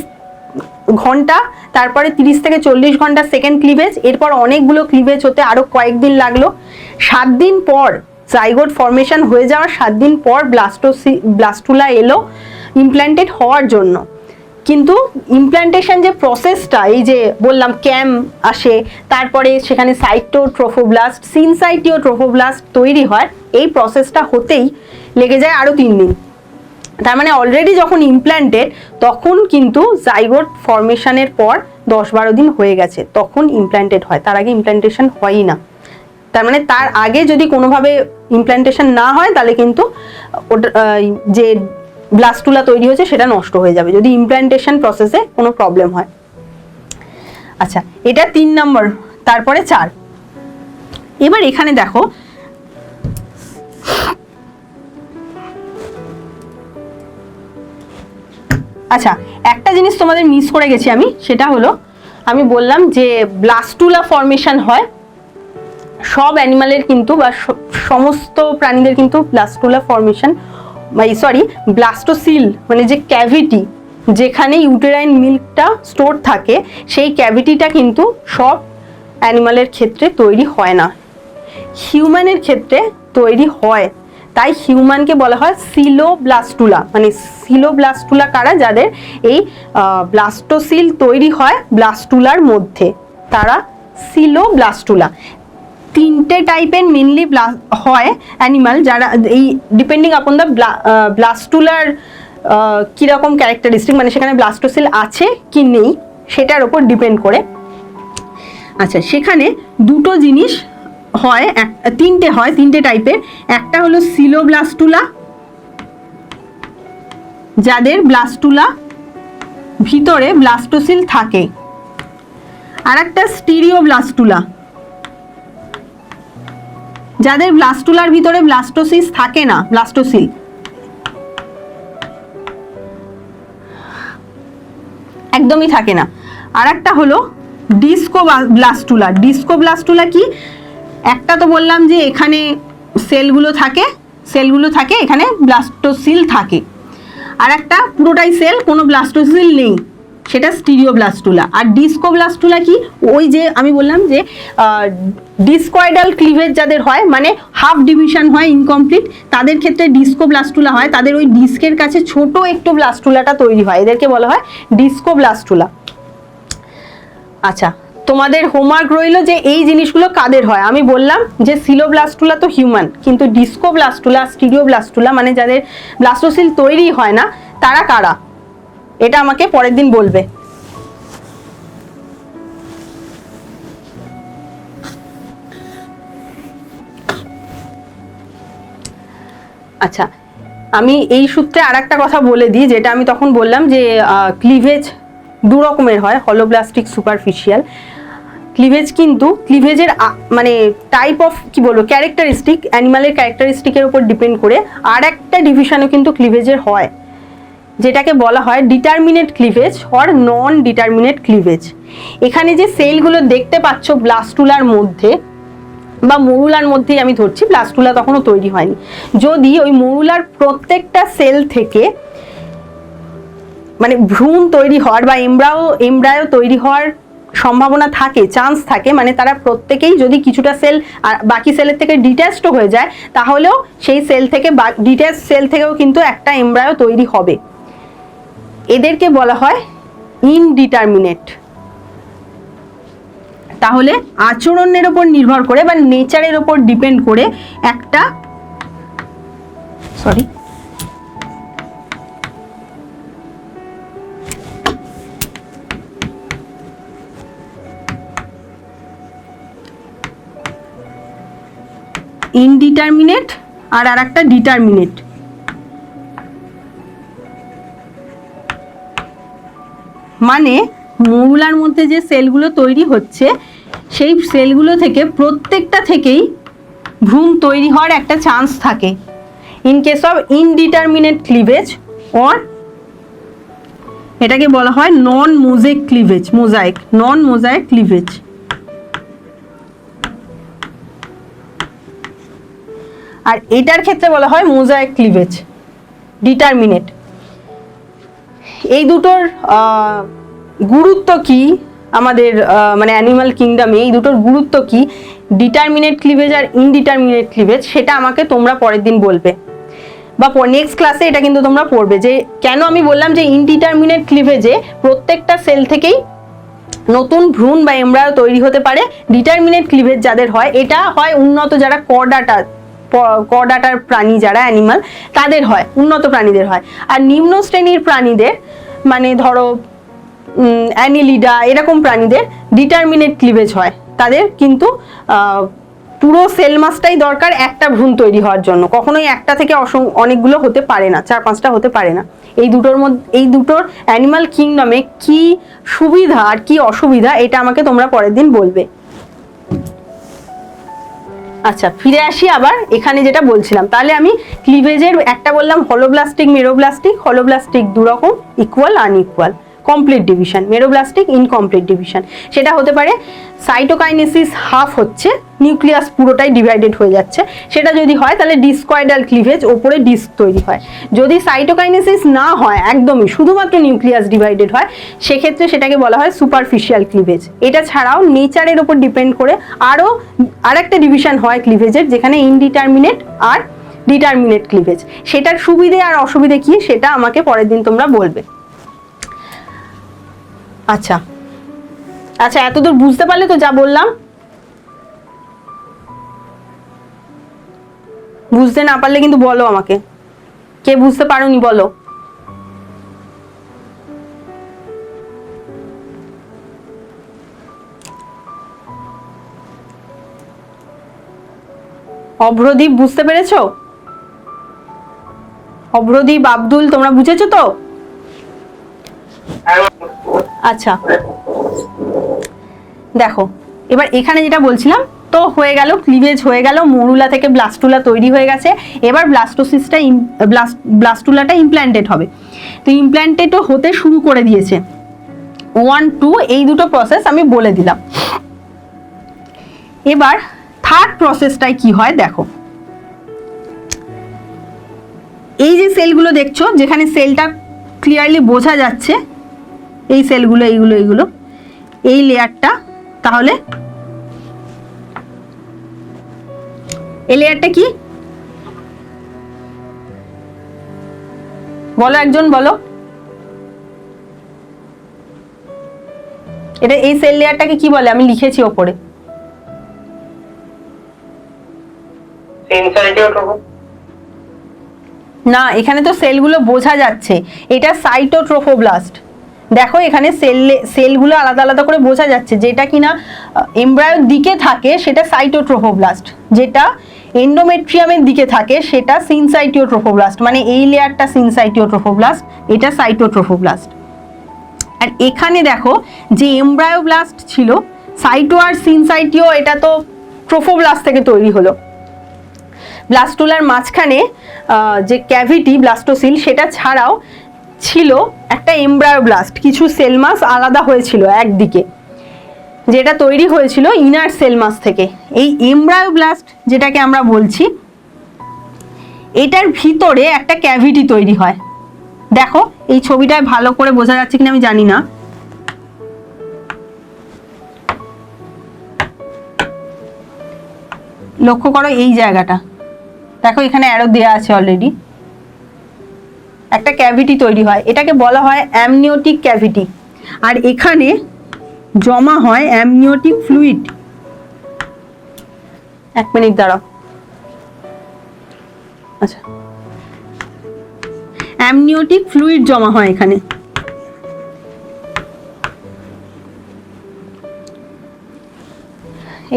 ঘন্টা, তারপরে 30 থেকে 40 ঘন্টা সেকেন্ড ক্লিভেজ, এরপর অনেকগুলো ক্লিভেজ হতে আরো কয়েকদিন লাগলো। 7 দিন পর জাইগোট ফর্মেশন হয়ে যাওয়ার 7 দিন পর ব্লাস্টুলা এলো ইমপ্ল্যান্টেড হওয়ার জন্য। কিন্তু ইমপ্ল্যান্টেশন যে প্রসেসটা, এই যে বললাম ক্যাম আসে, তারপরে সেখানে সাইটোট্রোফোব্লাস্ট, সিনসাইটিওট্রোফোব্লাস্ট তৈরি হয়, এই প্রসেসটা হতেই লেগে যায় আরো 3 দিন। তার মানে অলরেডি যখন ইমপ্ল্যান্টেড তখন কিন্তু জাইগোট ফর্মেশনের পর 10-12 দিন হয়ে গেছে, তখন ইমপ্ল্যান্টেড হয়, তার আগে ইমপ্ল্যান্টেশন হয়ই না। তার মানে তার আগে যদি কোনোভাবে ইমপ্ল্যান্টেশন না হয় তাহলে কিন্তু ওটা যে ব্লাস্টুলা তৈরি হয়েছে সেটা নষ্ট হয়ে যাবে যদি ইমপ্ল্যান্টেশন প্রসেসে কোনো প্রবলেম হয়। আচ্ছা, এটা 3 নম্বর, তারপরে 4। এবার এখানে দেখো, আচ্ছা একটা জিনিস তোমাদের মিস করে গেছি আমি, সেটা হলো আমি বললাম যে ব্লাস্টুলা ফর্মেশন হয় সব অ্যানিমালের কিন্তু, বা সমস্ত প্রাণীদের কিন্তু ব্লাস্টুলা ফর্মেশন, সরি ব্লাস্টোসিল মানে যে ক্যাভিটি যেখানে ইউটেরাইন মিল্কটা স্টোর থাকে, সেই ক্যাভিটিটা কিন্তু সব অ্যানিমালের ক্ষেত্রে তৈরি হয় না, হিউম্যানের ক্ষেত্রে তৈরি হয়। তাই হিউম্যানকে বলা হয় সিলোব্লাস্টুলা। মানে সিলোব্লাস্টুলা কারা? যাদের এই ব্লাস্টোসিল তৈরি হয় ব্লাস্টুলার মধ্যে, তারা সিলোব্লাস্টুলা। 3টে টাইপের মেনলি হয় অ্যানিমাল, যারা এই ডিপেন্ডিং আপন দ্য ব্লাস্টুলার কিরকম ক্যারেক্টারিস্টিক, মানে সেখানে ব্লাস্টোসিল আছে কি নেই সেটার উপর ডিপেন্ড করে। আচ্ছা, সেখানে দুটো জিনিস হয়, 3টে হয়, 3টে টাইপের। একটা হলো সিলোব্লাস্টুলা, যাদের ব্লাস্টুলা ভিতরে ব্লাস্টোসিল থাকে, আর একটা স্টিরিওব্লাস্টুলা, যাদের ব্লাস্টুলার ভিতরে ব্লাস্টোসিস থাকে না, ব্লাস্টোসিল। একদমই থাকে না। আর একটা হলো ডিস্কোব্লাস্টুলা। ডিস্কোব্লাস্টুলা কি? একটা তো বললাম যে এখানে সেলগুলো থাকে, এখানে ব্লাস্টোসিল থাকে, আর একটা পুরোটাই সেল, কোনো ব্লাস্টোসিল নেই, সেটা স্টিরিওব্লাস্টুলা। আর ডিস্কোব্লাস্টুলা কি? ওই যে আমি বললাম যে ডিস্কয়েডাল ক্লিভেজ যাদের হয়, মানে হাফ ডিভিশন হয় ইনকমপ্লিট, তাদের ক্ষেত্রে ডিস্কোব্লাস্টুলা হয়। তাদের ওই ডিস্কের কাছে ছোট একটু ব্লাস্টুলাটা তৈরি হয়, এদেরকে বলা হয় ডিস্কোব্লাস্টুলা। আচ্ছা, তোমাদের হোমওয়ার্ক রইল যে এই জিনিসগুলো কাদের হয়। আমি বললাম যে সিলোব্লাস্টুলা তো হিউম্যান, কিন্তু ডিস্কোব্লাস্টুলা, স্টিরিওব্লাস্টুলা মানে যাদের ব্লাস্টোসিল তৈরি হয় না, তারা কারা, এটা আমাকে পরের দিন বলবে। আচ্ছা, আমি এই সূত্রে আর একটা কথা বলে দিই, যেটা আমি তখন বললাম যে ক্লিভেজ দু রকমের হয়, হলোব্লাস্টিক, সুপারফিশিয়াল ক্লিভেজ। কিন্তু ক্লিভেজের মানে টাইপ অফ কি বলবো ক্যারেক্টারিস্টিক, অ্যানিমালের ক্যারেক্টারিস্টিকের উপর ডিপেন্ড করে আর একটা ডিভিশনও কিন্তু ক্লিভেজের হয়, যেটাকে বলা হয় determinant cleavage or non determinant cleavage. এখানে যে সেলগুলো দেখতে পাচ্ছ ব্লাস্টুলার মধ্যে বা মরুলার মধ্যেই আমি ধরছি, ব্লাস্টুলা তখনও তৈরি হয়নি, যদি ওই মরুলার প্রত্যেকটা সেল থেকে মানে ভ্রূণ তৈরি হওয়ার বা এমব্রায়ো তৈরি হওয়ার সম্ভাবনা থাকে, চান্স থাকে, মানে তারা প্রত্যেকেই যদি কিছুটা সেল আর বাকি সেলের থেকে ডিট্যাচড হয়ে যায়, তাহলেও সেই সেল থেকে ডিট্যাচ সেল থেকেও কিন্তু একটা এমব্রায়ো তৈরি হবে। এদেরকে বলা হয় ইনডিটারমিনেট। তাহলে আচরণের উপর নির্ভর করে বা নেচারের উপর ডিপেন্ড করে একটা ইনডিটারমিনেট আর একটা ডিটারমিনেট। মানে মরুলার মধ্যে যে সেলগুলো তৈরি হচ্ছে, সেই সেলগুলো থেকে প্রত্যেকটা থেকেই ভ্রূণ তৈরি হওয়ার একটা চান্স থাকে in case of indeterminate cleavage, or এটাকে বলা হয় নন মোজাইক ক্লিভেজ, নন মোজাইক ক্লিভেজ। আর এটার ক্ষেত্রে বলা হয় মোজাইক ক্লিভেজ, ডিটারমিনেট। এই দুটোর গুরুত্ব কি আমাদের মানে অ্যানিমাল কিংডমে, এই দুটোর গুরুত্ব কি, ডিটারমিনেট ক্লিভেজ আর ইনডিটারমিনেট ক্লিভেজ, সেটা আমাকে তোমরা পরের দিন বলবে বা নেক্সট ক্লাসে এটা কিন্তু তোমরা পড়বে যে কেন আমি বললাম যে ইনডিটারমিনেট ক্লিভেজে প্রত্যেকটা সেল থেকেই নতুন ভ্রূণ বা এমব্রায়ো তৈরি হতে পারে। ডিটারমিনেট ক্লিভেজ যাদের হয়, এটা হয় উন্নত যারা কর্ডাটার প্রাণী, যারা অ্যানিমাল, তাদের হয়, উন্নত প্রাণীদের হয়। আর নিম্ন শ্রেণীর প্রাণীদের মানে ধরো অ্যানিলিডা এরকম প্রাণীদের ডিটারমিনেট ক্লিভেজ হয়, তাদের কিন্তু পুরো সেল মাসটাই দরকার একটা ভ্রূণ তৈরি হওয়ার জন্য, কখনোই একটা থেকে অনেকগুলো হতে পারে না, 4-5টা হতে পারে না। এই দুটোর অ্যানিমাল কিংডমে কি সুবিধা আর কি অসুবিধা, এটা আমাকে তোমরা পরের দিন বলবে। আচ্ছা, ফিরে আসি আবার এখানে যেটা বলছিলাম। তাহলে আমি ক্লিভেজের একটা বললাম হলোব্লাস্টিক, মেরোব্লাস্টিক। হলোব্লাস্টিক দু রকম, equal, unequal, complete division. Meroblastic incomplete division, সেটা হতে পারে সাইটোকাইনেসিস হাফ হচ্ছে, নিউক্লিয়াস পুরোটাই ডিভাইডেড হয়ে যাচ্ছে, সেটা যদি হয় তাহলে ডিস্কয়েডাল ক্লিভেজ, ওপরে ডিস্ক তৈরি হয়। যদি সাইটোকাইনেসিস না হয়, একদমই শুধুমাত্র নিউক্লিয়াস ডিভাইডেড হয়, সেক্ষেত্রে সেটাকে বলা হয় সুপারফিশিয়াল ক্লিভেজ। এটা ছাড়াও নেচারের উপর ডিপেন্ড করে আরেকটা ডিভিশন হয় ক্লিভেজের, যেখানে ইনডিটারমিনেট আর ডিটারমিনেট ক্লিভেজ। সেটার সুবিধে আর অসুবিধে কি, সেটা আমাকে পরের দিন তোমরা বলবে। আচ্ছা, এতদূর বুঝতে পারলে তো যা বললাম? বুঝতে না পারলে কিন্তু বলো আমাকে, কে বুঝতে পারোনি বলো। অভ্রদীপ বুঝতে পেরেছো? অভ্রদীপ, আব্দুল, তোমরা বুঝেছো তো? আচ্ছা, দেখো এবার এখানে যেটা বলছিলাম, তো হয়ে গেল ক্লিভেজ, হয়ে গেল, মরুলা থেকে ব্লাস্টুলা তৈরি হয়ে গেছে। এবার ব্লাস্টুলাটা ইমপ্ল্যান্টেড হবে। তো ইমপ্ল্যান্টেডও হতে শুরু করে দিয়েছে। 1 2 এই দুটো প্রসেস আমি বলে দিলাম। এবার থার্ড প্রসেসটাই কি হয় দেখো, এই যে সেলগুলো দেখছো যেখানে সেলটা ক্লিয়ারলি বোঝা যাচ্ছে, এই সেলগুলো এইগুলো এই লেয়ারটা, তাহলে এই লেয়ারটা কি বলো, একজন বলো, এটা এই সেল লেয়ারটাকে কি বলে? আমি লিখেছি ওপরে। না, এখানে তো সেলগুলো বোঝা যাচ্ছে, এটা সাইটোট্রোফোব্লাস্ট। দেখো এখানে সেলগুলো আলাদা আলাদা করে বোঝা যাচ্ছে, যেটা কিনা এমব্রায়োর দিকে থাকে সেটা সাইটোট্রোফোব্লাস্ট, যেটা এন্ডোমেট্রিয়ামের দিকে থাকে সেটা সিনসাইটিওট্রোফোব্লাস্ট। মানে এই লেয়ারটা সিনসাইটিওট্রোফোব্লাস্ট, এটা সাইটোট্রোফোব্লাস্ট। আর এখানে দেখো যে এমব্রায়োব্লাস্ট ছিল, সাইটো আর সিনসাইটিও এটা তো ট্রোফোব্লাস্ট থেকে তৈরি হলো। ব্লাস্টুলার মাঝখানে যে ক্যাভিটি ব্লাস্টোসিল, সেটা ছাড়াও ছিল একটা এমব্রায়োব্লাস্ট, কিছু সেল মাস আলাদা হয়েছিল একদিকে, যেটা তৈরি হয়েছিল ইনার সেল মাস থেকে। এই এমব্রায়োব্লাস্ট যেটাকে আমরা বলছি, এটার ভিতরে একটা ক্যাভিটি তৈরি হয়। দেখো এই ছবিটায় ভালো করে বোঝা যাচ্ছে কিনা আমি জানি না, লক্ষ্য করো এই জায়গাটা, দেখো এখানে অ্যারো দেওয়া আছে অলরেডি, একটা ক্যাভিটি তৈরি হয়, এটাকে বলা হয় অ্যামনিওটিক ক্যাভিটি। আর এখানে জমা হয় অ্যামনিওটিক ফ্লুইড। এক মিনিট দাঁড়াও, আচ্ছা, অ্যামনিওটিক ফ্লুইড জমা হয় এখানে।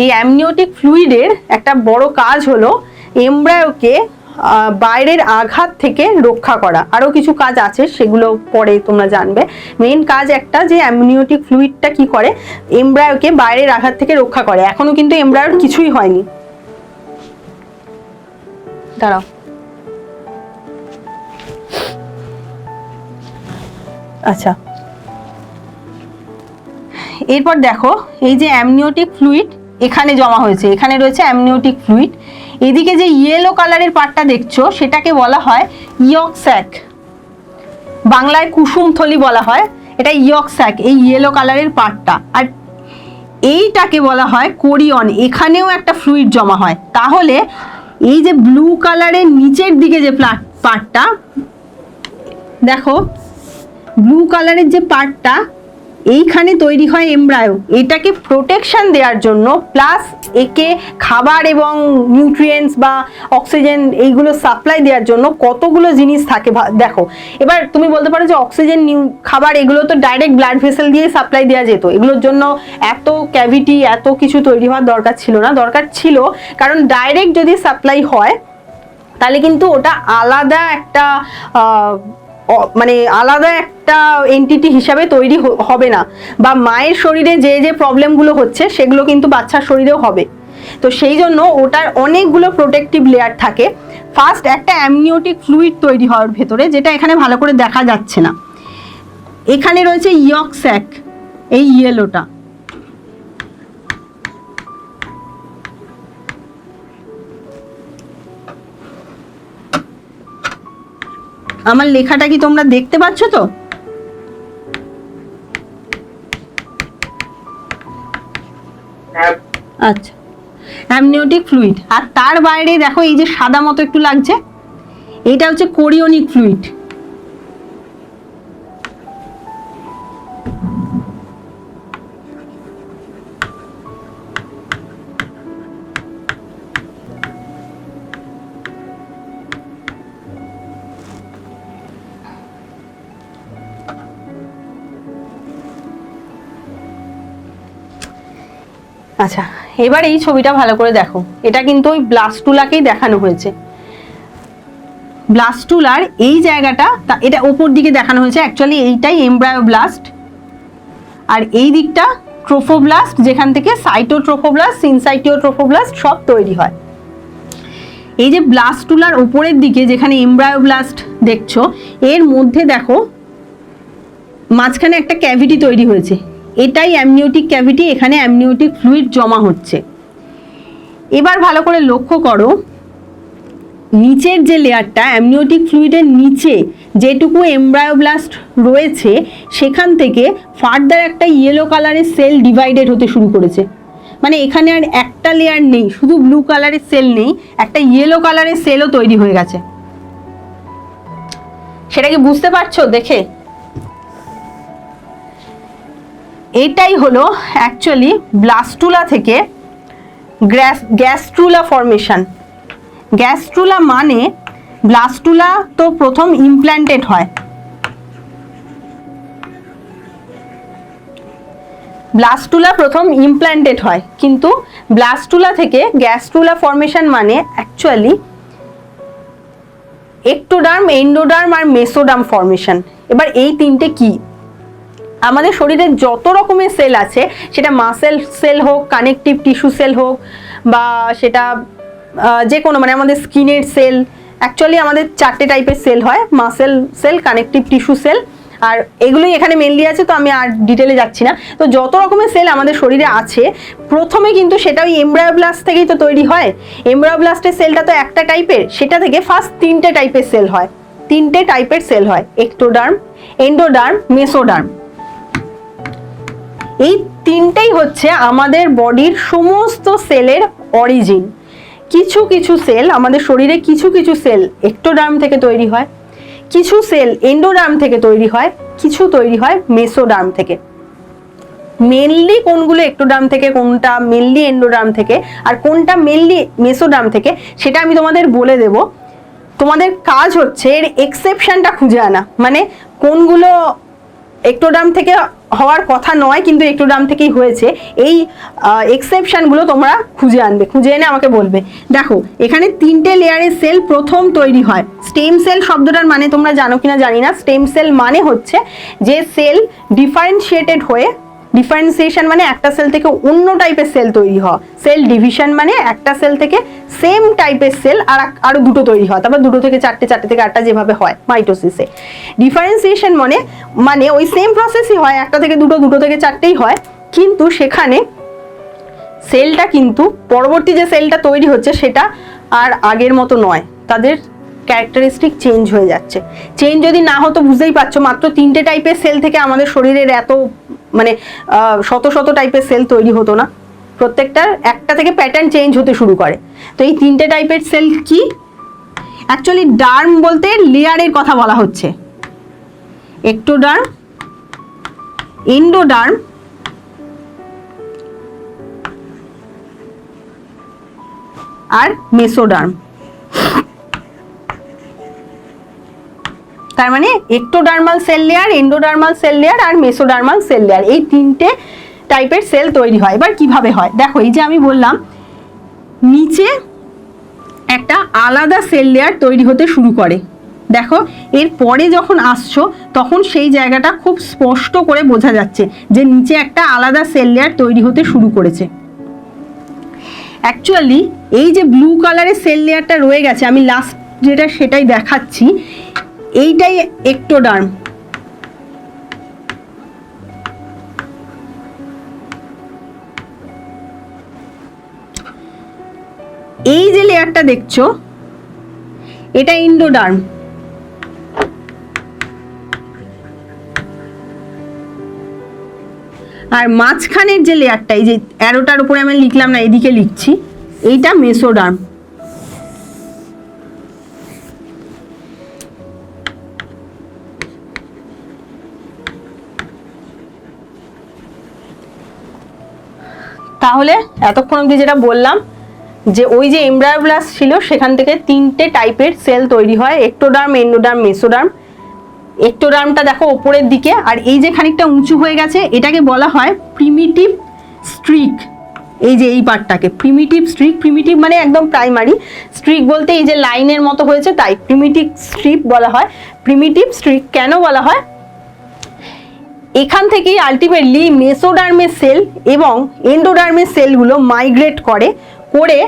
এই অ্যামনিওটিক ফ্লুইডের একটা বড় কাজ হলো এমব্রায়োকে বাইরের আঘাত থেকে রক্ষা করা। আরো কিছু কাজ আছে, সেগুলো পরে তোমরা জানবে। মেইন কাজ একটা, যে অ্যামনিওটিক ফ্লুইডটা কি করে, এমব্রায়োকে বাইরের আঘাত থেকে রক্ষা করে। এখনো কিন্তু এমব্রায়োর কিছুই হয়নি, দাঁড়াও, আচ্ছা। এরপর দেখো এই যে অ্যামনিওটিক ফ্লুইড এখানে জমা হয়েছে, এখানে রয়েছে অ্যামনিওটিক ফ্লুইড। এদিকে যে ইয়েলো কালারের পার্টটা দেখছো সেটাকে বলা হয় ইয়ক স্যাক, বাংলায় কুসুম থলি বলা হয়, এটা ইয়ক স্যাক, এই ইয়েলো কালারের পার্টটা। আর এইটাকে বলা হয় কোরিয়ন, এখানেও একটা ফ্লুইড জমা হয়। তাহলে এই যে ব্লু কালারের নিচের দিকে যে পার্টটা দেখো, ব্লু কালারের যে পার্টটা, এইখানে তৈরি হয় এমব্রায়ো। এটাকে প্রোটেকশন দেওয়ার জন্য, প্লাস একে খাবার এবং নিউট্রিয়েন্টস বা অক্সিজেন এইগুলো সাপ্লাই দেওয়ার জন্য কতগুলো জিনিস থাকে দেখো। এবার তুমি বলতে পারো যে অক্সিজেন, খাবার এগুলো তো ডাইরেক্ট ব্লাড ভেসেল দিয়ে সাপ্লাই দেওয়া যেত, এগুলোর জন্য এত ক্যাভিটি এত কিছু তৈরি হওয়ার দরকার ছিল না। দরকার ছিল, কারণ ডাইরেক্ট যদি সাপ্লাই হয় তাহলে কিন্তু ওটা আলাদা একটা মানে আলাদা একটা এন্টিটি হিসাবে তৈরি হবে না, বা মায়ের শরীরে যে যে প্রবলেমগুলো হচ্ছে সেগুলো কিন্তু বাচ্চার শরীরেও হবে। তো সেই জন্য ওটার অনেকগুলো প্রোটেক্টিভ লেয়ার থাকে। ফার্স্ট একটা অ্যামনিওটিক ফ্লুইড তৈরি হওয়ার ভেতরে, যেটা এখানে ভালো করে দেখা যাচ্ছে না, এখানে রয়েছে ইয়ক স্যাক, এই ইয়েলোটা। আমার লেখাটা কি তোমরা দেখতে পাচ্ছ তো? আচ্ছা, অ্যামনিওটিক ফ্লুইড। আর তার বাইরে দেখো এই যে সাদা মতো একটু লাগছে, এটা হচ্ছে কোরিয়নিক ফ্লুইড। আচ্ছা, এবার এই ছবিটা ভালো করে দেখো, এটা কিন্তু ওই ব্লাস্টুলাকেই দেখানো হয়েছে। ব্লাস্টুলার এই জায়গাটা, এটা ওপর দিকে দেখানো হয়েছে, অ্যাকচুয়ালি এইটাই এমব্রায়োব্লাস্ট। আর এই দিকটা ট্রোফোব্লাস্ট, যেখান থেকে সাইটোট্রোফোব্লাস্ট, সিনসাইটিওট্রোফোব্লাস্ট সব তৈরি হয়। এই যে ব্লাস্টুলার উপরের দিকে যেখানে এমব্রায়োব্লাস্ট দেখছো, এর মধ্যে দেখো মাঝখানে একটা ক্যাভিটি তৈরি হয়েছে, এটাই অ্যামনিওটিক ক্যাভিটি, এখানে অ্যামনিওটিক ফ্লুইড জমা হচ্ছে। এবার ভালো করে লক্ষ্য করো, নিচের যে লেয়ারটা অ্যামনিওটিক ফ্লুইডের নিচে যেটুকু এমব্রায়োব্লাস্ট রয়েছে সেখান থেকে ফার্দার একটা ইয়েলো কালারের সেল ডিভাইডেড হতে শুরু করেছে। মানে এখানে আর একটা লেয়ার নেই, শুধু ব্লু কালারের সেল নেই, একটা ইয়েলো কালারের সেলও তৈরি হয়ে গেছে। সেটা কি বুঝতে পারছো দেখে? এটাই হলো অ্যাকচুয়ালি ব্লাস্টুলা থেকে গ্যাস্ট্রুলা ফর্মেশন। গ্যাস্ট্রুলা মানে ব্লাস্টুলা তো প্রথম ইমপ্ল্যান্টেড হয়, ব্লাস্টুলা প্রথম ইমপ্ল্যান্টেড হয়, কিন্তু ব্লাস্টুলা থেকে গ্যাস্ট্রুলা ফর্মেশন মানে অ্যাকচুয়ালি একটোডার্ম, এন্ডোডার্ম আর মেসোডার্ম ফর্মেশন। এবার এই তিনটে কি? আমাদের শরীরে যত রকমের সেল আছে, সেটা মাসেল সেল হোক, কানেকটিভ টিস্যু সেল হোক, বা সেটা যে কোনো, মানে আমাদের স্কিনের সেল, অ্যাকচুয়ালি আমাদের 4টে টাইপের সেল হয়, muscle cell, connective tissue cell, আর এগুলোই এখানে মেনলি আছে, তো আমি আর ডিটেলে যাচ্ছি না। তো যত রকমের সেল আমাদের শরীরে আছে, প্রথমে কিন্তু সেটা ওই এমব্রায়োব্লাস্ট থেকেই তো তৈরি হয়। এমব্রায়োব্লাস্টের সেলটা তো একটা টাইপের, সেটা থেকে ফার্স্ট 3টে টাইপের সেল হয়, 3টে টাইপের সেল হয়, একটোডার্ম, এন্ডোডার্ম, মেসোডার্ম। এই তিনটেই হচ্ছে আমাদের বডির সমস্ত সেলের অরিজিন। কিছু কিছু সেল আমাদের শরীরে, কিছু কিছু সেল একটোডার্ম থেকে তৈরি হয়, কিছু সেল এন্ডোডার্ম থেকে তৈরি হয়, কিছু তৈরি হয় মেসোডার্ম থেকে। মেনলি কোনগুলো একটোডার্ম থেকে, কোনটা মেনলি এন্ডোডার্ম থেকে, আর কোনটা মেনলি মেসোডার্ম থেকে, সেটা আমি তোমাদের বলে দেব। তোমাদের কাজ হচ্ছে এর এক্সেপশনটা খুঁজে আনা, মানে কোনগুলো একটোডার্ম থেকে হওয়ার কথা নয় কিন্তু একটোডার্ম থেকেই হয়েছে, এই এক্সেপশনগুলো তোমরা খুঁজে আনবে, খুঁজে এনে আমাকে বলবে। দেখো এখানে 3টে লেয়ারের সেল প্রথম তৈরি হয়। স্টেম সেল শব্দটার মানে তোমরা জানো কিনা জানি না। স্টেম সেল মানে হচ্ছে যে সেল ডিফারেন্সিয়েটেড হয়ে, ডিফারেন্সিয়েশন মানে একটা সেল থেকে অন্য টাইপের সেল তৈরি হওয়া, সেল ডিভিশন মানে একটা সেল থেকে সেম টাইপের সেল আর আরো দুটো তৈরি হয়, তারপর 2 থেকে 4টে, 4টে থেকে 8টা যেভাবে হয় মাইটোসিসে। ডিফারেন্সিয়েশন মানে ওই সেম প্রসেসই হয়, একটা থেকে 2, 2 থেকে 4টেই হয়, কিন্তু সেখানে সেলটা কিন্তু পরবর্তী যে সেলটা তৈরি হচ্ছে সেটা আর আগের মতো নয়, তাদের ক্যারেক্টারিস্টিক চেঞ্জ হয়ে যাচ্ছে। চেঞ্জ যদি না হতো, বুঝতেই পারছো, মাত্র 3টে টাইপের সেল থেকে আমাদের শরীরের এত মানে শত শত টাইপের সেল তৈরি হতো না। প্রত্যেকটার একটা থেকে প্যাটার্ন চেঞ্জ হতে শুরু করে। তো এই 3টে টাইপের সেল কি? অ্যাকচুয়ালি ডার্ম বলতে লেয়ারের কথা বলা হচ্ছে, একটোডার্ম, এন্ডোডার্ম আর মেসোডার্ম। তার মানে ectodermal cell layer, endodermal cell layer আর মেসোডার্মাল সেল লেয়ার, এই 3টে টাইপের সেল তৈরি হয়। এবার কিভাবে হয় দেখো, এই যে আমি বললাম নিচে একটা আলাদা সেল লেয়ার তৈরি হতে শুরু করে। দেখো এর পরে যখন আসছো তখন সেই জায়গাটা খুব স্পষ্ট করে বোঝা যাচ্ছে যে নিচে একটা আলাদা সেল লেয়ার তৈরি হতে শুরু করেছে। অ্যাকচুয়ালি এই যে ব্লু কালারের সেল লেয়ারটা রয়ে গেছে, আমি লাস্ট যেটা সেটাই দেখাচ্ছি, এইটাই একটোডার্ম। এই যে লেয়ারটা দেখছো এটা এন্ডোডার্ম। আর মাঝখানের যে লেয়ারটা, এই যে অ্যারোটার উপরে আমি লিখলাম না, এদিকে লিখছি, এইটা মেসোডার্ম। তাহলে এতক্ষণ অবধি যেটা বললাম, যে ওই যে এমব্রায়োব্লাস্ট ছিল সেখান থেকে 3টে টাইপের সেল তৈরি হয়, একটোডার্ম, এন্ডোডার্ম, মেসোডার্ম। একটোডার্মটা দেখো ওপরের দিকে, আর এই যে খানিকটা উঁচু হয়ে গেছে এটাকে বলা হয় প্রিমিটিভ স্ট্রিক। এই যে এই পার্টটাকে প্রিমিটিভ স্ট্রিক, প্রিমিটিভ মানে একদম প্রাইমারি, স্ট্রিক বলতে এই যে লাইনের মতো হয়েছে তাই প্রিমিটিভ স্ট্রিক বলা হয়। প্রিমিটিভ স্ট্রিক কেন বলা হয়? এখান থেকেই আলটিমেটলি মেসোডার্মের সেল এবং এন্ডোডার্মের সেলগুলো মাইগ্রেট করে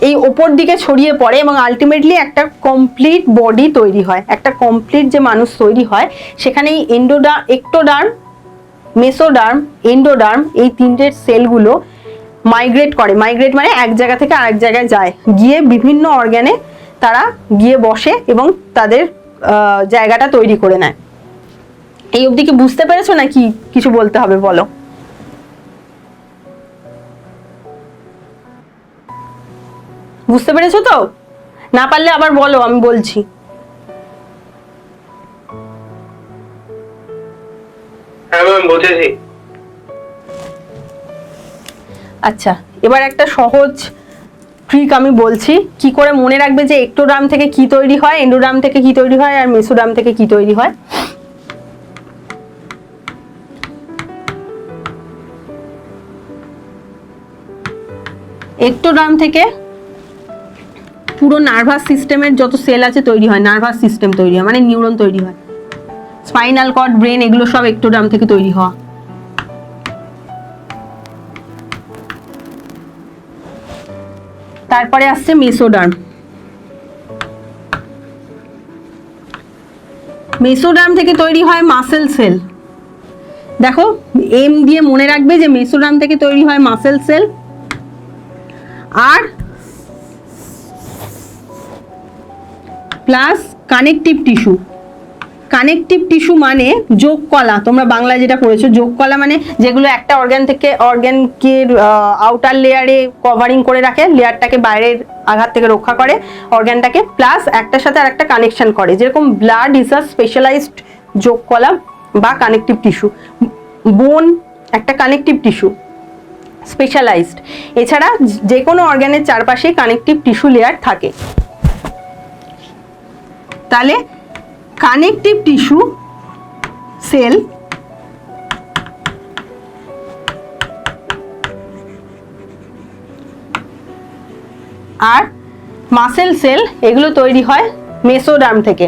এই ওপর দিকে ছড়িয়ে পড়ে এবং আলটিমেটলি একটা কমপ্লিট বডি তৈরি হয়, একটা কমপ্লিট যে মানুষ তৈরি হয়। সেখানে এই এক্টোডার্ম, মেসোডার্ম, এন্ডোডার্ম এই তিনটের সেলগুলো মাইগ্রেট করে। মাইগ্রেট মানে এক জায়গা থেকে আরেক জায়গায় যায়, গিয়ে বিভিন্ন অর্গানে তারা গিয়ে বসে এবং তাদের জায়গাটা তৈরি করে নেয়। এই অবধি কি বুঝতে পেরেছো নাকি কিছু বলতে হবে বলো? বুঝতে পেরেছো তো? না পারলে আবার বলো, আমি বলছি। হ্যাঁ ম্যাম বুঝেছি। আচ্ছা, এবার একটা সহজ ট্রিক আমি বলছি, কি করে মনে রাখবে যে এক্টোডার্ম থেকে কি তৈরি হয়, এন্ডোডার্ম থেকে কি তৈরি হয়, আর মেসোডার্ম থেকে কি তৈরি হয়। এক্টোডার্ম থেকে পুরো নার্ভাস সিস্টেমের যত সেল আছে তৈরি হয়, নার্ভাস সিস্টেম তৈরি হয়, মানে নিউরন তৈরি হয়, স্পাইনাল কর্ড, ব্রেন, এগুলো সব এক্টোডার্ম থেকে তৈরি হওয়া। তারপরে আসছে মেসোডার্ম। মেসোডার্ম থেকে তৈরি হয় মাসেল সেল। দেখো, এম দিয়ে মনে রাখবে যে মেসোডার্ম থেকে তৈরি হয় মাসেল সেল আর plus connective tissue. Connective tissue মানে যোগ কলা, তোমরা বাংলায় যেটা পড়েছো যোগ কলা, মানে যেগুলো একটা অর্গান থেকে অর্গানকে আউটার লেয়ারে কভারিং করে রাখে, লেয়ারটাকে বাইরের আঘাত থেকে রক্ষা করে অর্গানটাকে, প্লাস একটার সাথে আর একটা কানেকশন করে। যেরকম ব্লাড ইজ আ স্পেশালাইজড যোগ কলা বা কানেকটিভ টিস্যু, বোন একটা কানেকটিভ টিস্যু স্পেশালাইজড। এছাড়া যে কোনো অর্গানের চারপাশে কানেকটিভ টিস্যু লেয়ার থাকে। তাহলে কানেকটিভ টিস্যু সেল আর মাসেল সেল এগুলো তৈরি হয় মেসোডার্ম থেকে।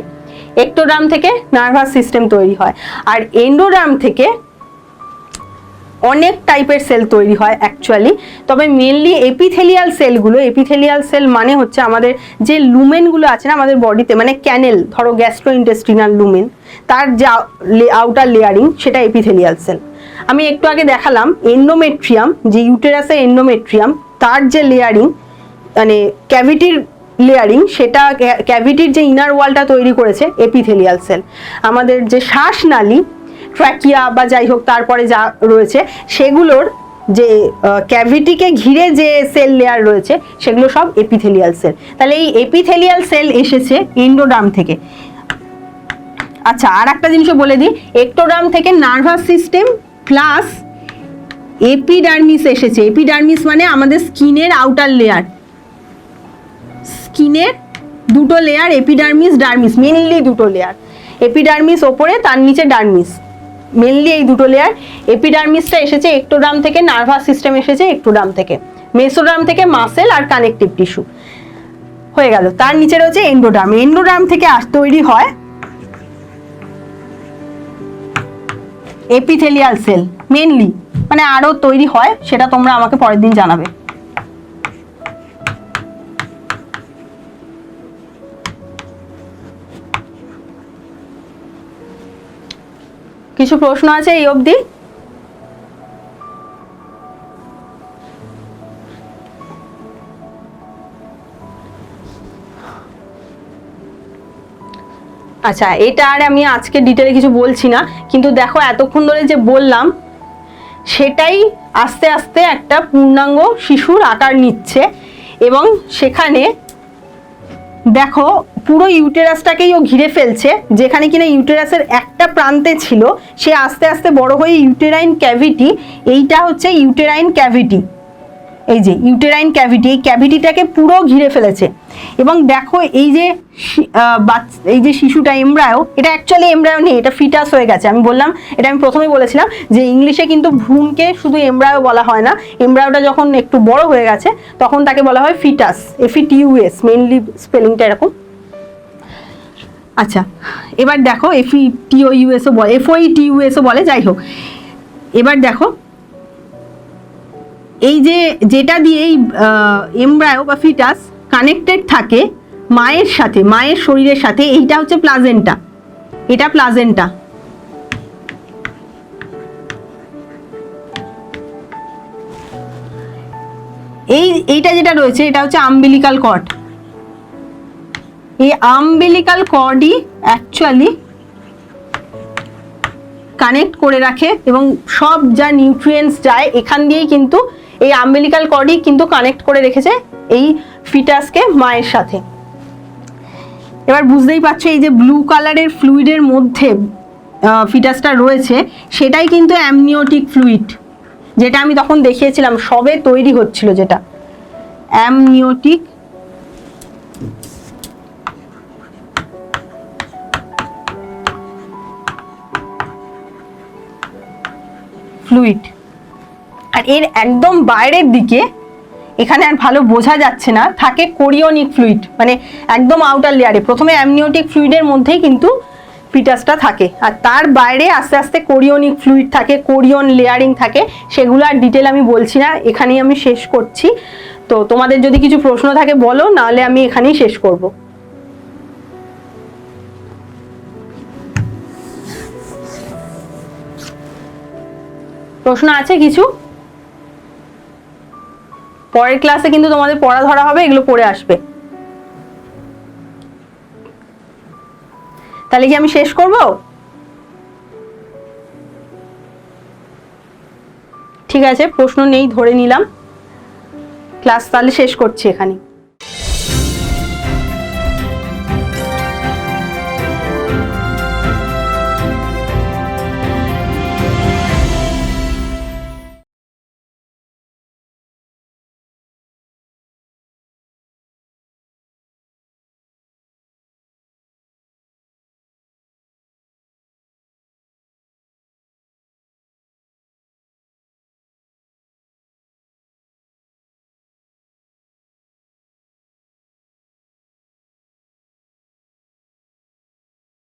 এক্টোডার্ম থেকে নার্ভাস সিস্টেম তৈরি হয়, আর এন্ডোডার্ম থেকে অনেক টাইপের সেল তৈরি হয় অ্যাকচুয়ালি। তবে মেনলি এপিথেলিয়াল সেলগুলো, এপিথেলিয়াল সেল মানে হচ্ছে আমাদের যে লুমেনগুলো আছে না আমাদের বডিতে, মানে ক্যানেল, ধরো গ্যাস্ট্রোইন্টেস্টিনাল লুমেন, তার যে আউটার লেয়ারিং সেটা এপিথেলিয়াল সেল। আমি একটু আগে দেখালাম এন্ডোমেট্রিয়াম, যে ইউটেরাসের এন্ডোমেট্রিয়াম, তার যে লেয়ারিং মানে ক্যাভিটির লেয়ারিং, সেটা ক্যাভিটির যে ইনার ওয়ালটা তৈরি করেছে এপিথেলিয়াল সেল। আমাদের যে শ্বাসনালী, ট্র্যাকিয়া বা যাই হোক তারপরে যা রয়েছে সেগুলোর যে ক্যাভিটিকে ঘিরে যে সেল লেয়ার রয়েছে সেগুলো সব এপিথেলিয়াল সেল। তাহলে এই এপিথেলিয়াল সেল এসেছে এন্ডোডার্ম থেকে। আচ্ছা, আর একটা জিনিসও বলে দিই, এক্টোডার্ম থেকে নার্ভাস সিস্টেম প্লাস এপিডার্মিস এসেছে। এপিডার্মিস মানে আমাদের স্কিনের আউটার লেয়ার, স্কিনের দুটো লেয়ার, এপিডার্মিস ডার্মিস, মেনলি দুটো লেয়ার, এপিডার্মিস ওপরে, তার নিচে ডার্মিস, মেনলি এই দুটো লেয়ার। এপিডার্মিসটা এসেছে এক্টোডার্ম থেকে, নার্ভাস সিস্টেম এসেছে এক্টোডার্ম থেকে, মেসোডার্ম থেকে মাসেল আর কানেকটিভ টিস্যু হয়ে গেল। তার নিচে রয়েছে এন্ডোডার্ম। এন্ডোডার্ম থেকে তৈরি হয় এপিথেলিয়াল সেল মেনলি, মানে আরো তৈরি হয়, সেটা তোমরা আমাকে পরের দিন জানাবে। কিছু প্রশ্ন আছে এই অবধি? আচ্ছা, এটা আর আমি আজকে ডিটেলে কিছু বলছি না, কিন্তু দেখো এতক্ষণ ধরে যে বললাম সেটাই আস্তে আস্তে একটা পূর্ণাঙ্গ শিশুর আকার নিচ্ছে, এবং সেখানে দেখো পুরো ইউটেরাসটাকেই ও ঘিরে ফেলছে। যেখানে কিনা ইউটেরাসের একটা প্রান্তে ছিল, সে আস্তে আস্তে বড় হয়ে ইউটেরাইন ক্যাভিটি, এইটা হচ্ছে ইউটেরাইন ক্যাভিটি, এই যে ইউটেরাইন ক্যাভিটি, এই ক্যাভিটিটাকে পুরো ঘিরে ফেলেছে। এবং দেখো এই যে শিশুটা এমব্রায়ো, এটা অ্যাকচুয়ালি এমব্রায়ো নেই, এটা ফিটাস হয়ে গেছে। আমি বললাম, এটা আমি প্রথমেই বলেছিলাম যে ইংলিশে কিন্তু ভ্রূণকে শুধু এমব্রায়ো বলা হয় না, এমব্রায়োটা যখন একটু বড় হয়ে গেছে তখন তাকে বলা হয় ফিটাস, FETUS, মেইনলি স্পেলিংটা এরকম। আচ্ছা, এবার দেখো FETOUSও বলে, FOETUSও বলে, যাই হোক। এবার দেখো এই যে যেটা দিয়ে এই এমব্রায়ো বা ফিটাস কানেক্টেড থাকে মায়ের সাথে, মায়ের শরীরের সাথে, এইটা হচ্ছে প্লাজেন্টা, এটা প্লাজেন্টা। এইটা যেটা রয়েছে এটা হচ্ছে আম্বিলিকাল কর্ড। এই আম্বিলিকাল কর্ডই অ্যাকচুয়ালি কানেক্ট করে রাখে এবং সব যা নিউট্রিয়েন্টস যায় এখান দিয়েই কিন্তু এই আম্বিলিকাল কর্ডই কিন্তু কানেক্ট করে রেখেছে এই ফিটাসকে মায়ের সাথে। এবার বুঝতেই পারছো এই যে ব্লু কালারের ফ্লুইডের মধ্যে ফিটাসটা রয়েছে সেটাই কিন্তু অ্যামনিওটিক ফ্লুইড, যেটা আমি তখন দেখিয়েছিলাম সবে তৈরি হচ্ছিল, যেটা অ্যামনিওটিক ফ্লুইড। আর এর একদম বাইরের দিকে, এখানে আর ভালো বোঝা যাচ্ছে না, থাকে কোরিওনিক ফ্লুইড, মানে একদম আউটার লেয়ারে। প্রথমে অ্যামনিওটিক ফ্লুইডের মধ্যেই কিন্তু ফিটাসটা থাকে, আর তার বাইরে আস্তে আস্তে কোরিওনিক ফ্লুইড থাকে, কোরিয়ন লেয়ারিং থাকে, সেগুলো আর ডিটেল আমি বলছি না, এখানেই আমি শেষ করছি। তো তোমাদের যদি কিছু প্রশ্ন থাকে বলো, নাহলে আমি এখানেই শেষ করব। প্রশ্ন আছে কিছু? পরের ক্লাসে কিন্তু তোমাদের পড়া ধরা হবে, এগুলো পড়ে আসবে। তাহলে কি আমি শেষ করব? ঠিক আছে, প্রশ্ন নেই ধরে নিলাম, ক্লাস তাহলে শেষ করছি এখানে।